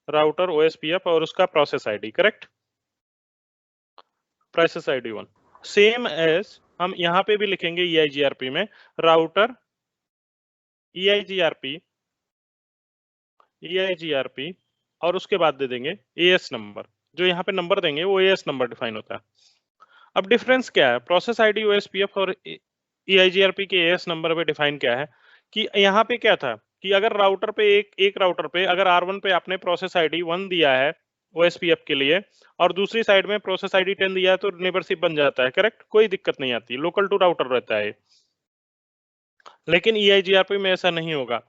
Router OSPF और उसका process ID, correct, process ID 1। Same as हम यहाँ पे भी लिखेंगे EIGRP में राउटर EIGRP और उसके बाद दे देंगे AS नंबर। जो यहाँ पे नंबर देंगे वो AS नंबर डिफाइन होता है। अब डिफरेंस क्या है प्रोसेस आईडी OSPF और EIGRP के AS नंबर पे डिफाइन क्या है कि यहाँ पे क्या था कि अगर राउटर पे एक राउटर पे अगर R1 पे आपने प्रोसेस आईडी 1 दिया है OSPF के लिए और दूसरी साइड में प्रोसेस आईडी 10 दिया है तो नेबरशिप बन जाता है, करेक्ट, कोई दिक्कत नहीं आती, लोकल टू राउटर रहता है। लेकिन EIGRP में ऐसा नहीं होगा,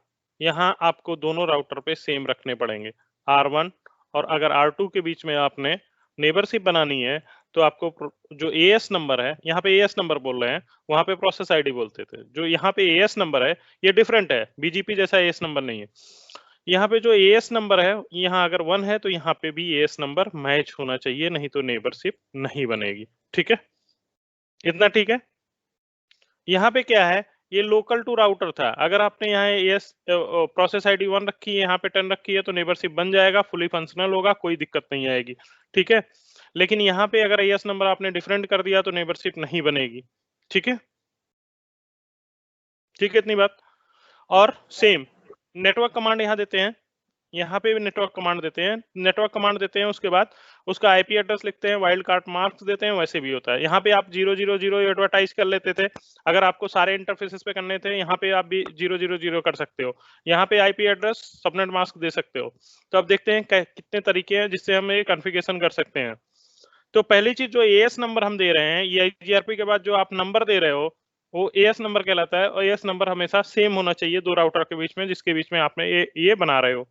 यहाँ आपको दोनों राउटर पे सेम रखने पड़ेंगे R1 और अगर R2 के बीच में आपने नेबरशिप बनानी है तो आपको जो AS नंबर है, यहाँ पे AS नंबर बोल रहे हैं, वहां पे प्रोसेस आईडी बोलते थे, जो यहाँ पे AS नंबर है ये डिफरेंट है, BGP जैसा AS नंबर नहीं है। यहाँ पे जो AS नंबर है यहाँ अगर 1 है तो यहाँ पे भी AS नंबर मैच होना चाहिए, नहीं तो नेबरशिप नहीं बनेगी। ठीक है, इतना ठीक है। यहाँ पे क्या है, ये लोकल टू राउटर था, अगर आपने यहाँ AS प्रोसेस आईडी 1 रखी है, यहाँ पे 10 रखी है तो नेबरशिप बन जाएगा, फुली फंक्शनल होगा, कोई दिक्कत नहीं आएगी। ठीक है, लेकिन यहाँ पे अगर AS नंबर आपने डिफरेंट कर दिया तो नेबरशिप नहीं बनेगी। ठीक है, ठीक है इतनी बात। और सेम नेटवर्क कमांड यहाँ देते हैं, यहाँ पे भी नेटवर्क कमांड देते हैं, नेटवर्क कमांड देते हैं, उसके बाद उसका आईपी एड्रेस लिखते हैं, वाइल्ड कार्ड मार्क्स देते हैं, वैसे भी होता है। यहाँ पे आप 000 एडवर्टाइज कर लेते थे, अगर आपको सारे इंटरफेसेस पे करने थे, यहाँ पे आप भी 000 कर सकते हो, यहाँ पे आईपी एड्रेस सबनेट मास्क दे सकते हो। तो अब देखते हैं कितने तरीके हैं जिससे हम ये कॉन्फ़िगरेशन कर सकते हैं। तो पहली चीज जो AS नंबर हम दे रहे हैं, EIGRP के बाद जो आप नंबर दे रहे हो वो AS नंबर कहलाता है, और AS नंबर हमेशा सेम होना चाहिए दो राउटर के बीच में जिसके बीच में आपने ये बना रहे हो।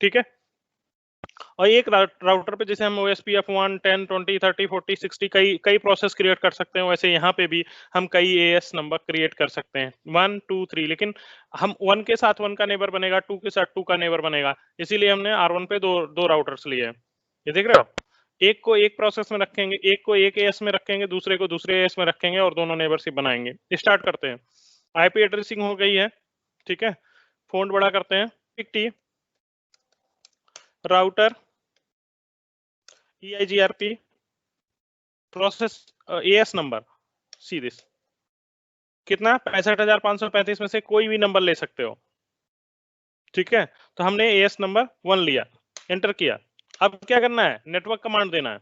ठीक है, और एक राउटर पे जैसे हम OSPF 1, 10, 20, 30, 40, 60 कई प्रोसेस क्रिएट कर सकते हैं, वैसे यहाँ पे भी हम कई AS नंबर क्रिएट कर सकते हैं 1, 2, 3, लेकिन हम 1 के साथ 1 का नेबर बनेगा, 2 के साथ 2 का नेबर बनेगा, इसीलिए हमने R1 पे दो राउटर्स लिए हैं। ये देख रहे हो, एक को एक प्रोसेस में रखेंगे, एक को एक AS में रखेंगे, दूसरे को दूसरे AS में रखेंगे और दोनों नेबरशिप बनाएंगे। स्टार्ट करते हैं। आईपी एड्रेसिंग हो गई है, ठीक है, फोन बड़ा करते हैं, T router EIGRP process AS number, see this कितना 65,535 में से कोई भी नंबर ले सकते हो। ठीक है, तो हमने AS नंबर 1 लिया, एंटर किया। अब क्या करना है, नेटवर्क कमांड देना है।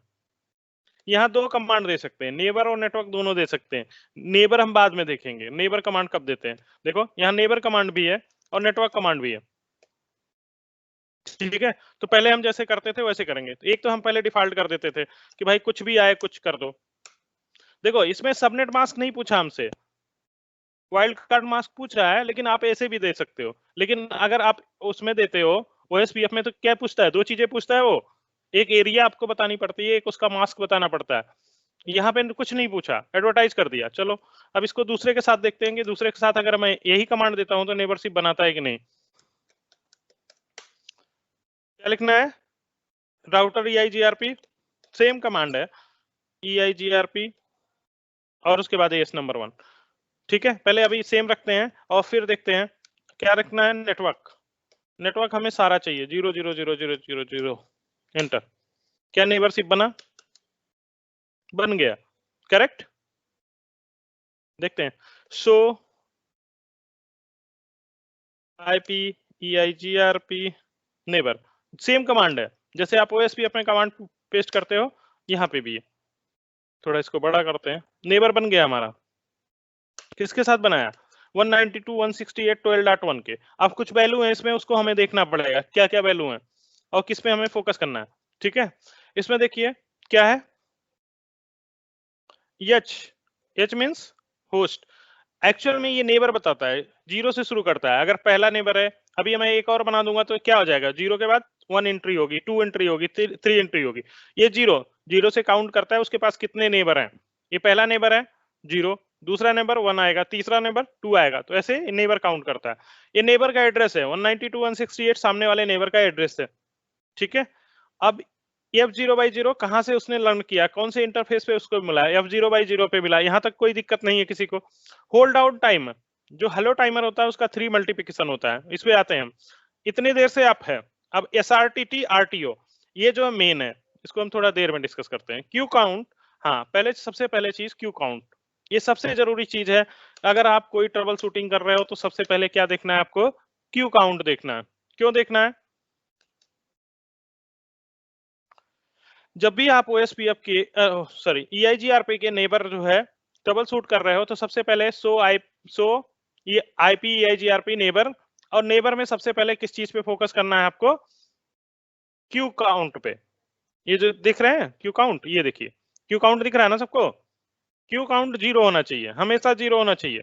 यहाँ दो कमांड दे सकते हैं, नेबर और नेटवर्क दोनों दे सकते हैं। नेबर हम बाद में देखेंगे, नेबर कमांड कब देते हैं। देखो यहाँ नेबर कमांड भी है और नेटवर्क कमांड भी है। ठीक है, तो पहले हम जैसे करते थे वैसे करेंगे। तो एक तो हम पहले डिफॉल्ट कर देते थे कि भाई कुछ भी आए कुछ कर दो। देखो इसमें सबनेट मास्क नहीं पूछा हमसे, वाइल्ड कार्ड मास्क पूछ रहा है, लेकिन आप ऐसे भी दे सकते हो। लेकिन अगर आप उसमें देते हो OSPF में तो क्या पूछता है, दो चीजें पूछता है वो, एक एरिया आपको बतानी पड़ती है, एक उसका मास्क बताना पड़ता है। यहाँ पे कुछ नहीं पूछा, एडवर्टाइज कर दिया। चलो अब इसको दूसरे के साथ देखते हैं कि दूसरे के साथ अगर मैं यही कमांड देता हूं तो नेबरशिप बनाता है कि नहीं। क्या लिखना है, राउटर EIGRP, सेम कमांड है EIGRP और उसके बाद AS नंबर 1। ठीक है, पहले अभी सेम रखते हैं और फिर देखते हैं क्या रखना है। नेटवर्क, नेटवर्क हमें सारा चाहिए 0000000, एंटर। क्या नेबरशिप बना, बन गया, करेक्ट। देखते हैं, सो IP EIGRP neighbour, same command है जैसे आप OSPF में कमांड पेस्ट करते हो, यहाँ पे भी है। थोड़ा इसको बड़ा करते हैं, नेबर बन गया हमारा। किसके साथ बनाया, 192.168.12.1 के। अब कुछ वैल्यू है इसमें, उसको हमें देखना पड़ेगा क्या क्या वैल्यू है और किस पे हमें फोकस करना है। ठीक है, इसमें देखिए क्या है, H मींस होस्ट। एक्चुअल में ये नेबर बताता है, 0 से शुरू करता है। अगर पहला नेबर है, अभी मैं एक और बना दूंगा तो क्या हो जाएगा, 0 के बाद 1 एंट्री होगी, 2 एंट्री होगी, 3 एंट्री होगी। ये 0 से काउंट करता है उसके पास कितने नेबर हैं। ये पहला नेबर है 0, दूसरा नेबर 1 आएगा, तीसरा नेबर 2 आएगा, तो ऐसे नेबर काउंट करता है। ये नेबर का एड्रेस है 192.168, सामने वाले नेबर का एड्रेस है। ठीक है, अब F0/0 कहां से उसने लर्न किया, कौन से इंटरफेस पे उसको मिला, F0/0 पे मिला, यहां तक कोई दिक्कत नहीं है किसी को। होल्ड आउट टाइम, जो हेलो टाइमर होता है उसका 3 मल्टीप्लिकेशन होता है, इस पे आते हैं हम। इतनी देर से अप है, अब SRTT RTO ये जो मेन है, इसको हम थोड़ा देर में डिस्कस करते हैं। क्यू काउंट, हाँ पहले सबसे पहले चीज क्यू काउंट, ये सबसे जरूरी चीज है। अगर आप कोई ट्रबल शूटिंग कर रहे हो तो सबसे पहले क्या देखना है आपको, क्यू काउंट देखना है। क्यों देखना है? जब भी आप OSPF के सॉरी EIGRP के नेबर जो है ट्रबल शूट कर रहे हो तो सबसे पहले सो IP EIGRP नेबर, और नेबर में सबसे पहले किस चीज पे फोकस करना है आपको, क्यू काउंट पे। ये जो दिख रहे हैं क्यू काउंट, ये देखिए क्यू काउंट दिख रहा है ना सबको, क्यू काउंट 0 होना चाहिए, हमेशा 0 होना चाहिए।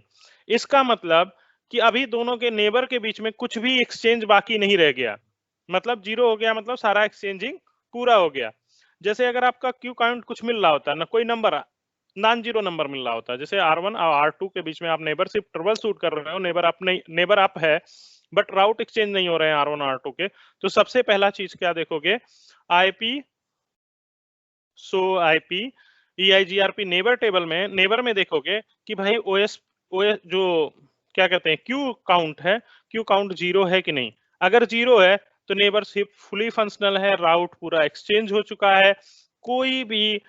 इसका मतलब कि अभी दोनों के नेबर के बीच में कुछ भी एक्सचेंज बाकी नहीं रह गया, मतलब 0 हो गया, मतलब सारा एक्सचेंजिंग पूरा हो गया। जैसे अगर आपका क्यू काउंट कुछ मिल रहा होता ना, कोई नंबर नॉन जीरो नंबर मिल रहा होता है, जैसे R1 और R2 के बीच में आप नेबर सिर्फ ट्रबल शूट कर रहे हो, नेबर अप नहीं, नेबर अप है बट राउट एक्सचेंज नहीं हो रहे हैं R1 और R2 के, तो सबसे पहला चीज क्या देखोगे, IP IP EIGRP neighbour table में, नेबर में देखोगे कि भाई OS जो क्या कहते हैं क्यू काउंट है, क्यू काउंट 0 है कि नहीं। अगर 0 है तो नेबर सिर्फ फुली फंक्शनल है, राउट पूरा एक्सचेंज हो चुका है, कोई भी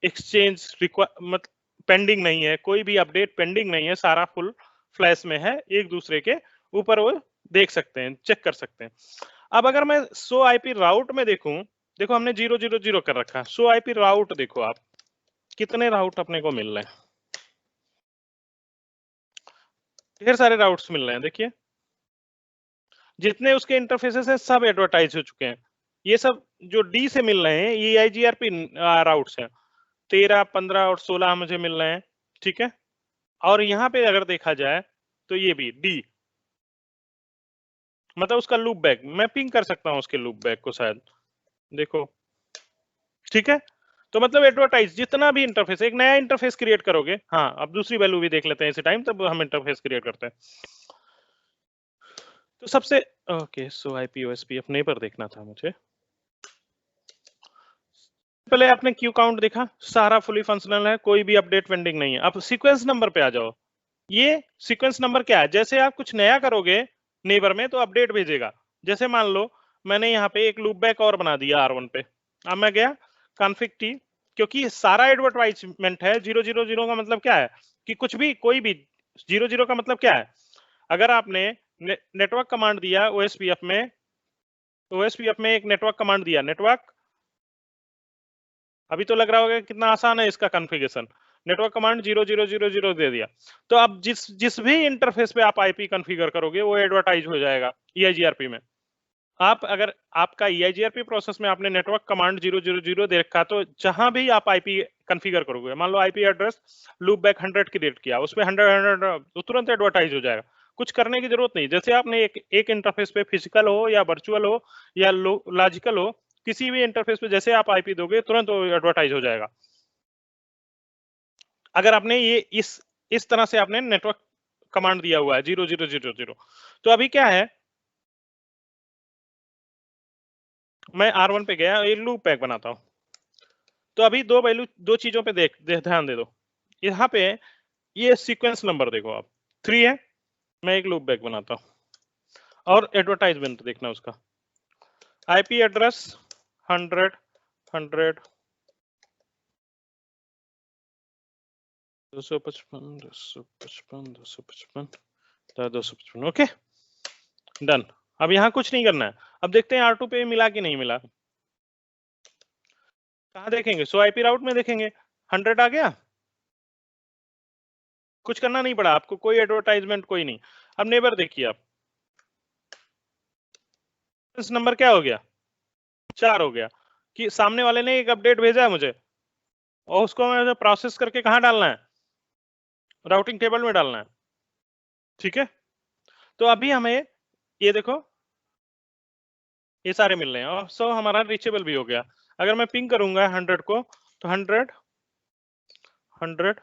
एक्सचेंज मतलब पेंडिंग नहीं है, कोई भी अपडेट पेंडिंग नहीं है, सारा फुल फ्लैश में है, एक दूसरे के ऊपर वो देख सकते हैं, चेक कर सकते हैं। अब अगर मैं सो IP राउट में देखूं, देखो हमने 000 कर रखा है, सो IP राउट देखो आप कितने राउट अपने को मिल रहे हैं, ढेर सारे राउट्स मिल रहे हैं। देखिए जितने उसके इंटरफेसेस हैं सब एडवर्टाइज हो चुके हैं, ये सब जो डी से मिल रहे हैं ये EIGRP राउट्स हैं, 13, 15 और 16 मुझे मिल रहे हैं, ठीक है। और यहाँ पे अगर देखा जाए तो ये भी डी, मतलब उसका लूप बैक, मैं पिंग कर सकता हूँ उसके लूप बैक को शायद, देखो ठीक है। तो मतलब एडवर्टाइज जितना भी इंटरफेस, एक नया इंटरफेस क्रिएट करोगे, हाँ अब दूसरी वैल्यू भी देख लेते हैं इसी टाइम, तब हम इंटरफेस क्रिएट करते हैं। तो सबसे ओके, सो IP OSPF नेबर देखना था मुझे, पहले आपने क्यू काउंट देखा, सारा फुली फंक्शनल है, कोई भी अपडेट पेंडिंग नहीं है। अब सीक्वेंस नंबर पे आ जाओ, ये सीक्वेंस नंबर क्या है, जैसे आप कुछ नया करोगे नेबर में तो अपडेट भेजेगा। जैसे मान लो मैंने यहाँ पे एक लूप बैक और बना दिया R1 पे, अब मैं गया कॉन्फ़िग T, क्योंकि सारा एडवर्टाइजमेंट है, 000 का मतलब क्या है कि कुछ भी कोई भी 00 का मतलब क्या है, अगर आपने नेटवर्क कमांड दिया OSPF में एक नेटवर्क कमांड दिया, नेटवर्क, अभी तो लग रहा होगा कितना आसान है इसका कॉन्फ़िगरेशन, नेटवर्क कमांड 0000 दे दिया, तो अब जिस भी इंटरफेस पे आप IP कॉन्फ़िगर करोगे वो एडवर्टाइज हो जाएगा EIGRP में। आप अगर आपका EIGRP प्रोसेस में आपने नेटवर्क कमांड 000 दे रखा, तो जहां भी आप IP कॉन्फ़िगर करोगे, मान लो IP address loop back 100 create किया, उसमें 100 तो तुरंत एडवर्टाइज हो जाएगा, कुछ करने की जरूरत नहीं। जैसे आपने एक इंटरफेस पे फिजिकल हो या वर्चुअल हो या लॉजिकल हो, किसी भी इंटरफेस पे जैसे आप IP दोगे तुरंत वो एडवर्टाइज हो जाएगा। अगर आपने ये इस तरह से आपने नेटवर्क कमांड दिया हुआ है 0000, तो अभी क्या है, मैं R1 पे गया, ये लूप बैक बनाता हूं, तो अभी दो चीजों पे ध्यान दे दो। यहाँ पे ये सीक्वेंस नंबर देखो आप 3 है, मैं एक लूप बैक बनाता हूं और एडवर्टाइजमेंट देखना उसका, IP एड्रेस 100 100 255 255 255 255, ओके डन। अब यहाँ कुछ नहीं करना है, अब देखते हैं R2 पे मिला कि नहीं मिला। कहाँ देखेंगे, सो IP राउट में देखेंगे, 100 आ गया, कुछ करना नहीं पड़ा आपको, कोई एडवर्टाइजमेंट कोई नहीं। अब नेबर देखिए आप, इस नंबर क्या हो गया, 4 हो गया, कि सामने वाले ने एक अपडेट भेजा है मुझे और उसको मैं प्रोसेस करके कहाँ डालना है, राउटिंग टेबल में डालना है, ठीक है। तो अभी हमें ये देखो ये सारे मिल रहे हैं, और सो हमारा रीचेबल भी हो गया। अगर मैं पिंग करूंगा 100 को, तो 100 100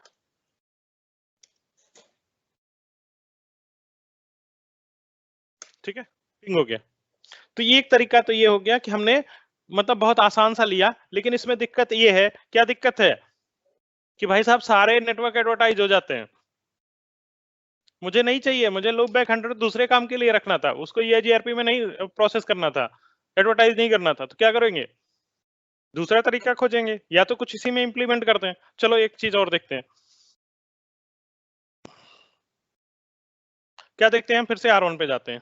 ठीक है, पिंग हो गया। तो ये एक तरीका तो ये हो गया कि हमने मतलब बहुत आसान सा लिया, लेकिन इसमें दिक्कत ये है, क्या दिक्कत है कि भाई साहब सारे नेटवर्क एडवर्टाइज हो जाते हैं, मुझे नहीं चाहिए, मुझे लूप बैक 100 दूसरे काम के लिए रखना था, उसको EIGRP में नहीं प्रोसेस करना था, एडवर्टाइज नहीं करना था, तो क्या करेंगे, दूसरा तरीका खोजेंगे, या तो कुछ इसी में इंप्लीमेंट करते हैं। चलो एक चीज और देखते हैं, क्या देखते हैं, फिर से R1 पे जाते हैं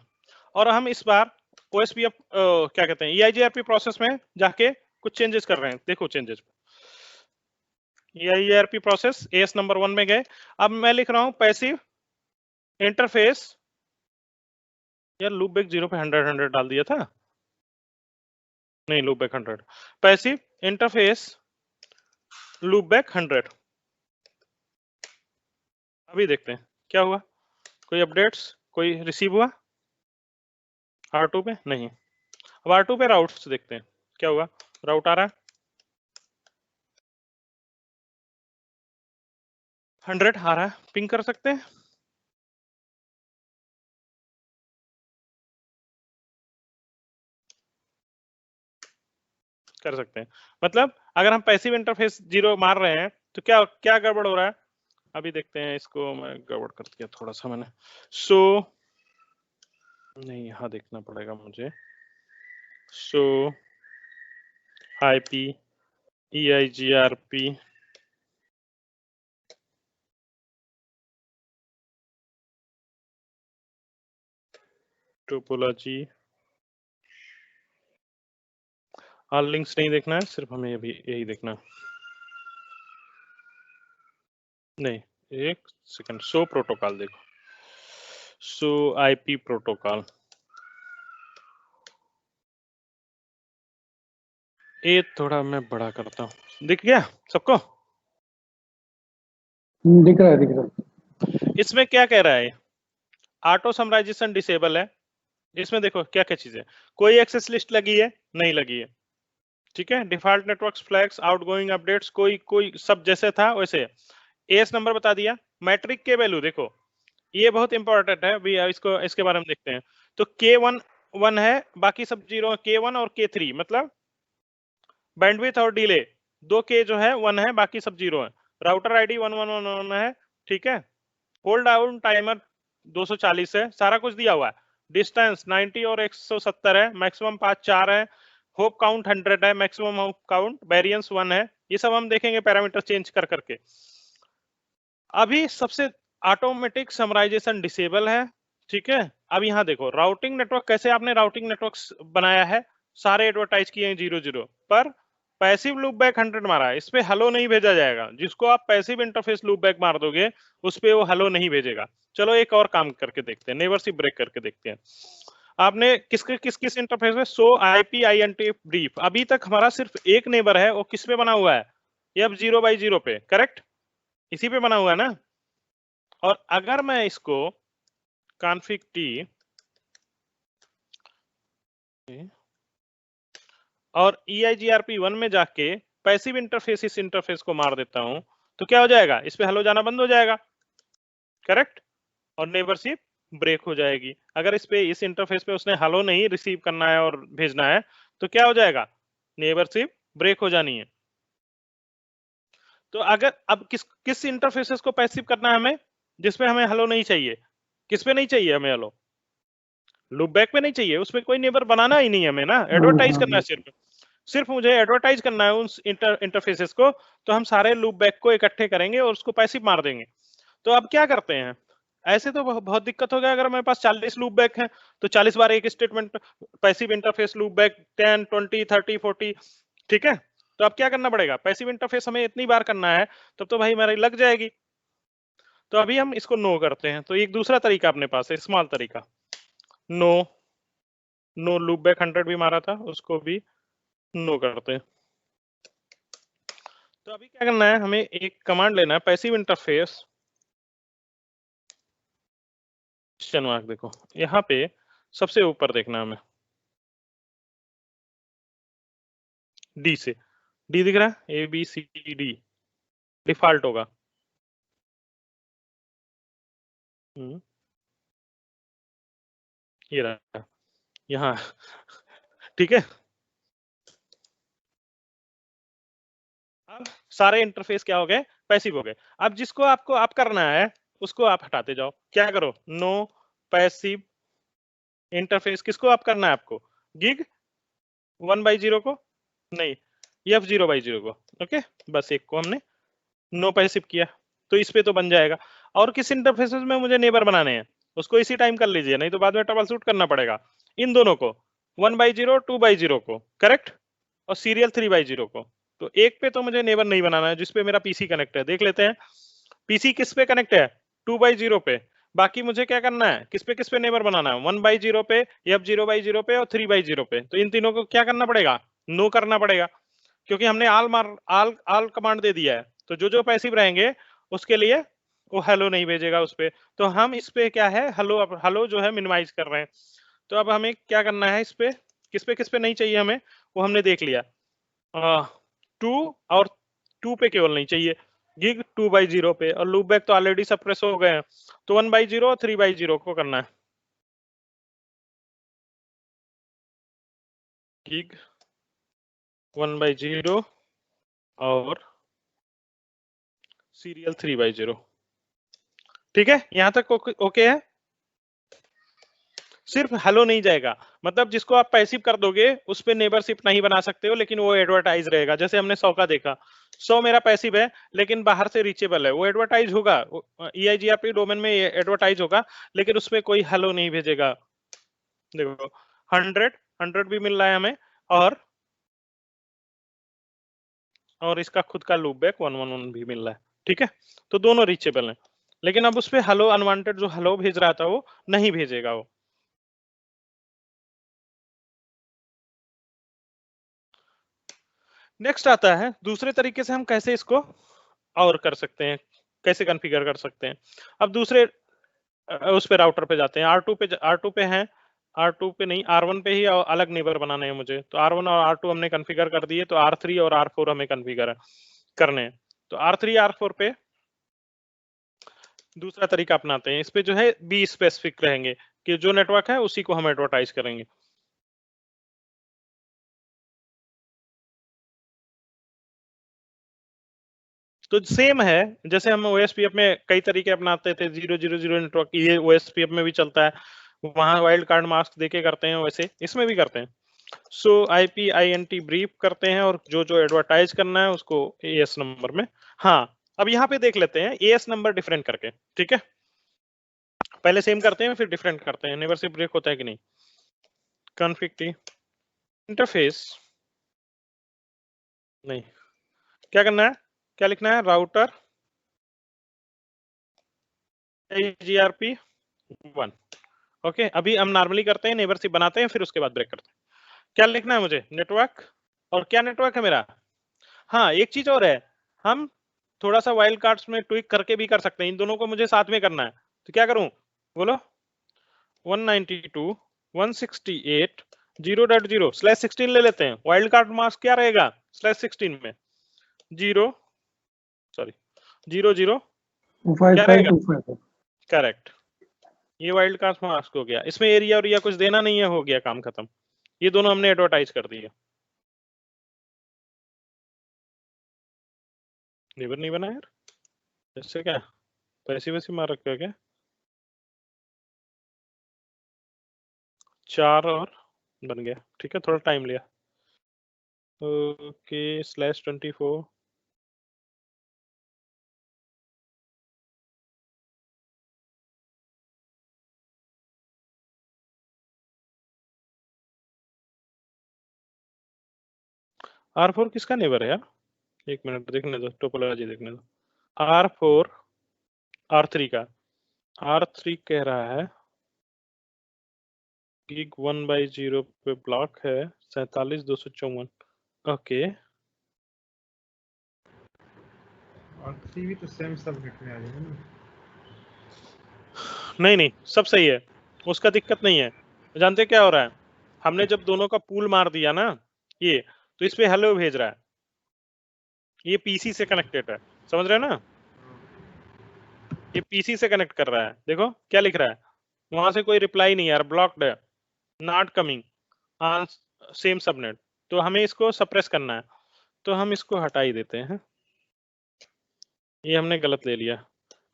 और हम इस बार OSPF क्या कहते हैं EIGRP प्रोसेस में जाके कुछ चेंजेस कर रहे हैं। देखो changes, EIGRP process AS number 1 में गए। अब मैं लिख रहा हूं पैसिव इंटरफेस, यार लूप बैक 0 पे 100 डाल दिया था, नहीं loop back 100, passive interface loop back 100। अभी देखते हैं क्या हुआ, कोई अपडेट्स, कोई रिसीव हुआ R2 पे, नहीं। अब R2 पे राउट्स देखते हैं क्या हुआ, राउट आ रहा है 100 आ रहा है, पिंग कर सकते हैं, कर सकते हैं। मतलब अगर हम पैसिव इंटरफेस 0 मार रहे हैं तो क्या क्या गड़बड़ हो रहा है, अभी देखते हैं। इसको मैं गड़बड़ कर दिया थोड़ा सा मैंने, सो नहीं यहाँ देखना पड़ेगा मुझे, सो IP EIGRP topology, all links नहीं देखना है, सिर्फ हमें अभी यही देखना है। नहीं एक सेकंड, सो प्रोटोकॉल देखो, सो IP प्रोटोकॉल, ये थोड़ा मैं बड़ा करता हूँ, दिख गया सबको, दिख रहा है, दिख रहा है। इसमें क्या कह रहा है, ऑटो समराइजेशन डिसेबल है। इसमें देखो क्या क्या चीजें, कोई एक्सेस लिस्ट लगी है, नहीं लगी है, ठीक है। Default networks flags outgoing updates, कोई कोई सब जैसे था वैसे। एएस नंबर बता दिया। मैट्रिक के वैल्यू देखो, ये बहुत इंपॉर्टेंट है, अभी इसको इसके बारे में देखते हैं। तो K1 1 है, बाकी सब 0 है, K1 और K3 मतलब बैंडविड्थ और डिले, दो के जो है 1 है, बाकी सब 0 है। राउटर आईडी 1111 है, ठीक है। होल्ड डाउन टाइमर 240 है, सारा कुछ दिया हुआ है। डिस्टेंस 90 और 170 है, मैक्सिमम पाथ 4 है, होप काउंट 100 है, मैक्सिमम होप काउंट, वेरिएंस 1 है। ये सब हम देखेंगे पैरामीटर चेंज कर करके। अभी सबसे ऑटोमेटिक समराइजेशन डिसेबल है, ठीक है। अब यहाँ देखो राउटिंग नेटवर्क, कैसे आपने राउटिंग नेटवर्क बनाया है, सारे एडवर्टाइज किए हैं 0 पर पैसिव लूप बैक 100 मारा है, इस पे हेलो नहीं भेजा जाएगा। जिसको आप पैसिव इंटरफेस लूप बैक मार दोगे उस पे वो हेलो नहीं भेजेगा। चलो एक और काम करके देखते हैं, नेबरशिप ब्रेक करके देखते हैं। आपने किस किस इंटरफेस में, सो IP INT ब्रीफ, अभी तक हमारा सिर्फ एक नेबर है, वो किस पे बना हुआ है, ये अब 0/0 पे, करेक्ट, इसी पे बना हुआ है ना। और अगर मैं इसको कॉन्फ़िग T और EIGRP1 में जाके पैसिव इंटरफेस इस इंटरफेस को मार देता हूं, तो क्या हो जाएगा, इस पे हेलो जाना बंद हो जाएगा, करेक्ट, और नेबरशिप ब्रेक हो जाएगी। अगर इस पे इस इंटरफेस पे उसने हेलो नहीं रिसीव करना है और भेजना है, तो क्या हो जाएगा, नेबरशिप ब्रेक हो जानी है। तो अगर अब किस किस इंटरफेसेस को पैसिव करना है हमें, जिसपे हमें हेलो नहीं चाहिए, किस पे नहीं चाहिए हमें हेलो, लूप बैक पे नहीं चाहिए, उसमें कोई नेबर बनाना ही नहीं है हमें ना, एडवर्टाइज करना है सिर्फ, सिर्फ मुझे एडवर्टाइज करना है उन इंटरफेसेस को। तो हम सारे लूप बैक को इकट्ठे करेंगे और उसको पैसिव मार देंगे। तो अब क्या करते हैं, ऐसे तो बहुत दिक्कत हो गया। अगर मेरे पास 40 लूप बैक है तो 40 बार एक statement passive interface loop back 10 20 30 40, ठीक है। तो अब क्या करना पड़ेगा, पैसिव इंटरफेस हमें इतनी बार करना है, तब तो भाई मेरी लग जाएगी। तो अभी हम इसको नो करते हैं। तो एक दूसरा तरीका अपने पास है, स्मॉल तरीका, नो नो लूप बैक 100 भी मारा था, उसको भी नो करते हैं। तो अभी क्या करना है, हमें एक कमांड लेना है, पैसिव इंटरफेस क्वेश्चन मार्क, देखो यहाँ पे सबसे ऊपर देखना है हमें, डी से, डी दिख रहा है, ABCD डिफॉल्ट होगा। ये रहा यहाँ, ठीक है। अब सारे इंटरफेस क्या हो गए, पैसिव हो गए। अब जिसको आपको आप करना है उसको आप हटाते जाओ, क्या करो, नो पैसिव इंटरफेस, किसको आप करना है आपको, गिग 1/0 को नहीं, F0/0 को। ओके, बस एक को हमने नो पे शिफ्ट किया, तो इस पे तो बन जाएगा। और किस इंटरफेसेस में मुझे नेबर बनाने हैं उसको इसी टाइम कर लीजिए, नहीं तो बाद में ट्रबल शूट करना पड़ेगा। इन दोनों को 1/0 2/0 को करेक्ट, और सीरियल 3/0 को। तो एक पे तो मुझे नेबर नहीं बनाना है जिसपे मेरा पीसी कनेक्ट है। देख लेते हैं पीसी किस पे कनेक्ट है, 2/0 पे। बाकी मुझे क्या करना है, किस पे नेबर बनाना है, 1/0 पे, F0/0 पे और 3/0 पे। तो इन तीनों को क्या करना पड़ेगा, नो करना पड़ेगा, क्योंकि हमने आल कमांड दे दिया है। तो जो जो पैसिव रहेंगे उसके लिए वो हेलो नहीं भेजेगा उस पे। तो हम इस पे क्या है, हेलो जो है मिनिमाइज कर रहे हैं। तो अब हमें क्या करना है, इस पे किस पे नहीं चाहिए हमें, वो हमने देख लिया। 2 और 2 पे केवल नहीं चाहिए, गिग 2/0 पे, और लूप बैक तो ऑलरेडी सप्रेस हो गए हैं। तो 1/0 और 3/0 को करना है, गिग 1/0 और सीरियल 3/0। ठीक है, यहां तक ओके है। सिर्फ हेलो नहीं जाएगा, मतलब जिसको आप पैसिव कर दोगे उस पे नेबरशिप नहीं बना सकते हो, लेकिन वो एडवर्टाइज रहेगा। जैसे हमने 100 का देखा, 100 मेरा पैसिव है लेकिन बाहर से रीचेबल है, वो एडवर्टाइज होगा, EIGRP डोमेन में एडवर्टाइज होगा, लेकिन उसमें कोई हेलो नहीं भेजेगा। देखो 100 भी मिल रहा है हमें, और इसका खुद का लूप बैक 111 भी मिल रहा है। ठीक है, तो दोनों रीचेबल हैं, लेकिन अब उस पे हेलो अनवांटेड जो हेलो भेज रहा था वो नहीं भेजेगा वो। नेक्स्ट आता है दूसरे तरीके से हम कैसे इसको और कर सकते हैं, कैसे कॉन्फ़िगर कर सकते हैं। अब दूसरे उस पे राउटर पे जाते हैं, R2 पे हैं, R2 पे नहीं, R1 पे ही अलग नेबर बनाने हैं मुझे। तो R1 और R2 हमने कॉन्फ़िगर कर दिए, तो R3 और R4 हमें कॉन्फ़िगर करने हैं। तो R3 R4 पे दूसरा तरीका अपनाते हैं। इस पे जो है बी स्पेसिफिक रहेंगे कि जो नेटवर्क है उसी को हम एडवर्टाइज करेंगे। तो सेम है, जैसे हम OSPF में कई तरीके अपनाते थे, 000 नेटवर्क, ये OSPF में भी चलता है, वहां वाइल्ड कार्ड मास्क देके करते हैं, वैसे इसमें भी करते हैं। सो IP INT ब्रीफ करते हैं, और जो जो एडवर्टाइज करना है उसको AS नंबर में। हाँ, अब यहाँ पे देख लेते हैं AS नंबर डिफरेंट करके। ठीक है, पहले सेम करते हैं फिर डिफरेंट करते हैं, नेबरशिप ब्रेक होता है कि नहीं। कॉन्फ़िग इंटरफेस नहीं, क्या करना है, क्या लिखना है, राउटर IGRP 1। ओके, अभी हम नॉर्मली करते हैं, नेबरशिप बनाते हैं फिर उसके बाद ब्रेक करते हैं। क्या लिखना है मुझे, नेटवर्क, और क्या नेटवर्क है मेरा। हाँ, एक चीज और है, हम थोड़ा सा वाइल्ड कार्ड्स में ट्विक करके भी कर सकते हैं, इन दोनों को मुझे साथ में करना है। तो क्या करूं, बोलो, 192.168.0.0/16 ले लेते हैं। वाइल्ड कार्ड मास्क क्या रहेगा /16 में, 0 सॉरी 00 क्या रहेगा, 2525 करेक्ट। ये वाइल्ड कार्ड मास्क हो गया, इसमें एरिया और कुछ देना नहीं है, हो गया काम खत्म। ये दोनों हमने एडवर्टाइज कर दिया। नेबर नहीं बना यार, इससे क्या, पैसे वैसे मार रखे हो क्या, 4 और बन गया। ठीक है, थोड़ा टाइम लिया। ओके, /24 R4 किसका नेबर है यार, एक मिनट देखने दो, टोपोलॉजी देखने दो। R4 R3 का, R3 कह रहा है गिग 1/0 पे ब्लॉक है 47,254। ओके, और थ्री भी तो सेम सबनेट में आ जाएगा ना। नहीं नहीं, सब सही है, उसका दिक्कत नहीं है। जानते क्या हो रहा है, हमने जब दोनों का पूल मार दिया ना, ये तो इस पे हेलो भेज रहा है, ये पीसी से कनेक्टेड है, समझ रहे हो ना, ये पीसी से कनेक्ट कर रहा है। देखो क्या लिख रहा है, वहां से कोई रिप्लाई नहीं यार, ब्लॉक्ड है, not coming on same subnet. तो हमें इसको सप्रेस करना है, तो हम इसको हटा ही देते हैं। ये हमने गलत ले लिया,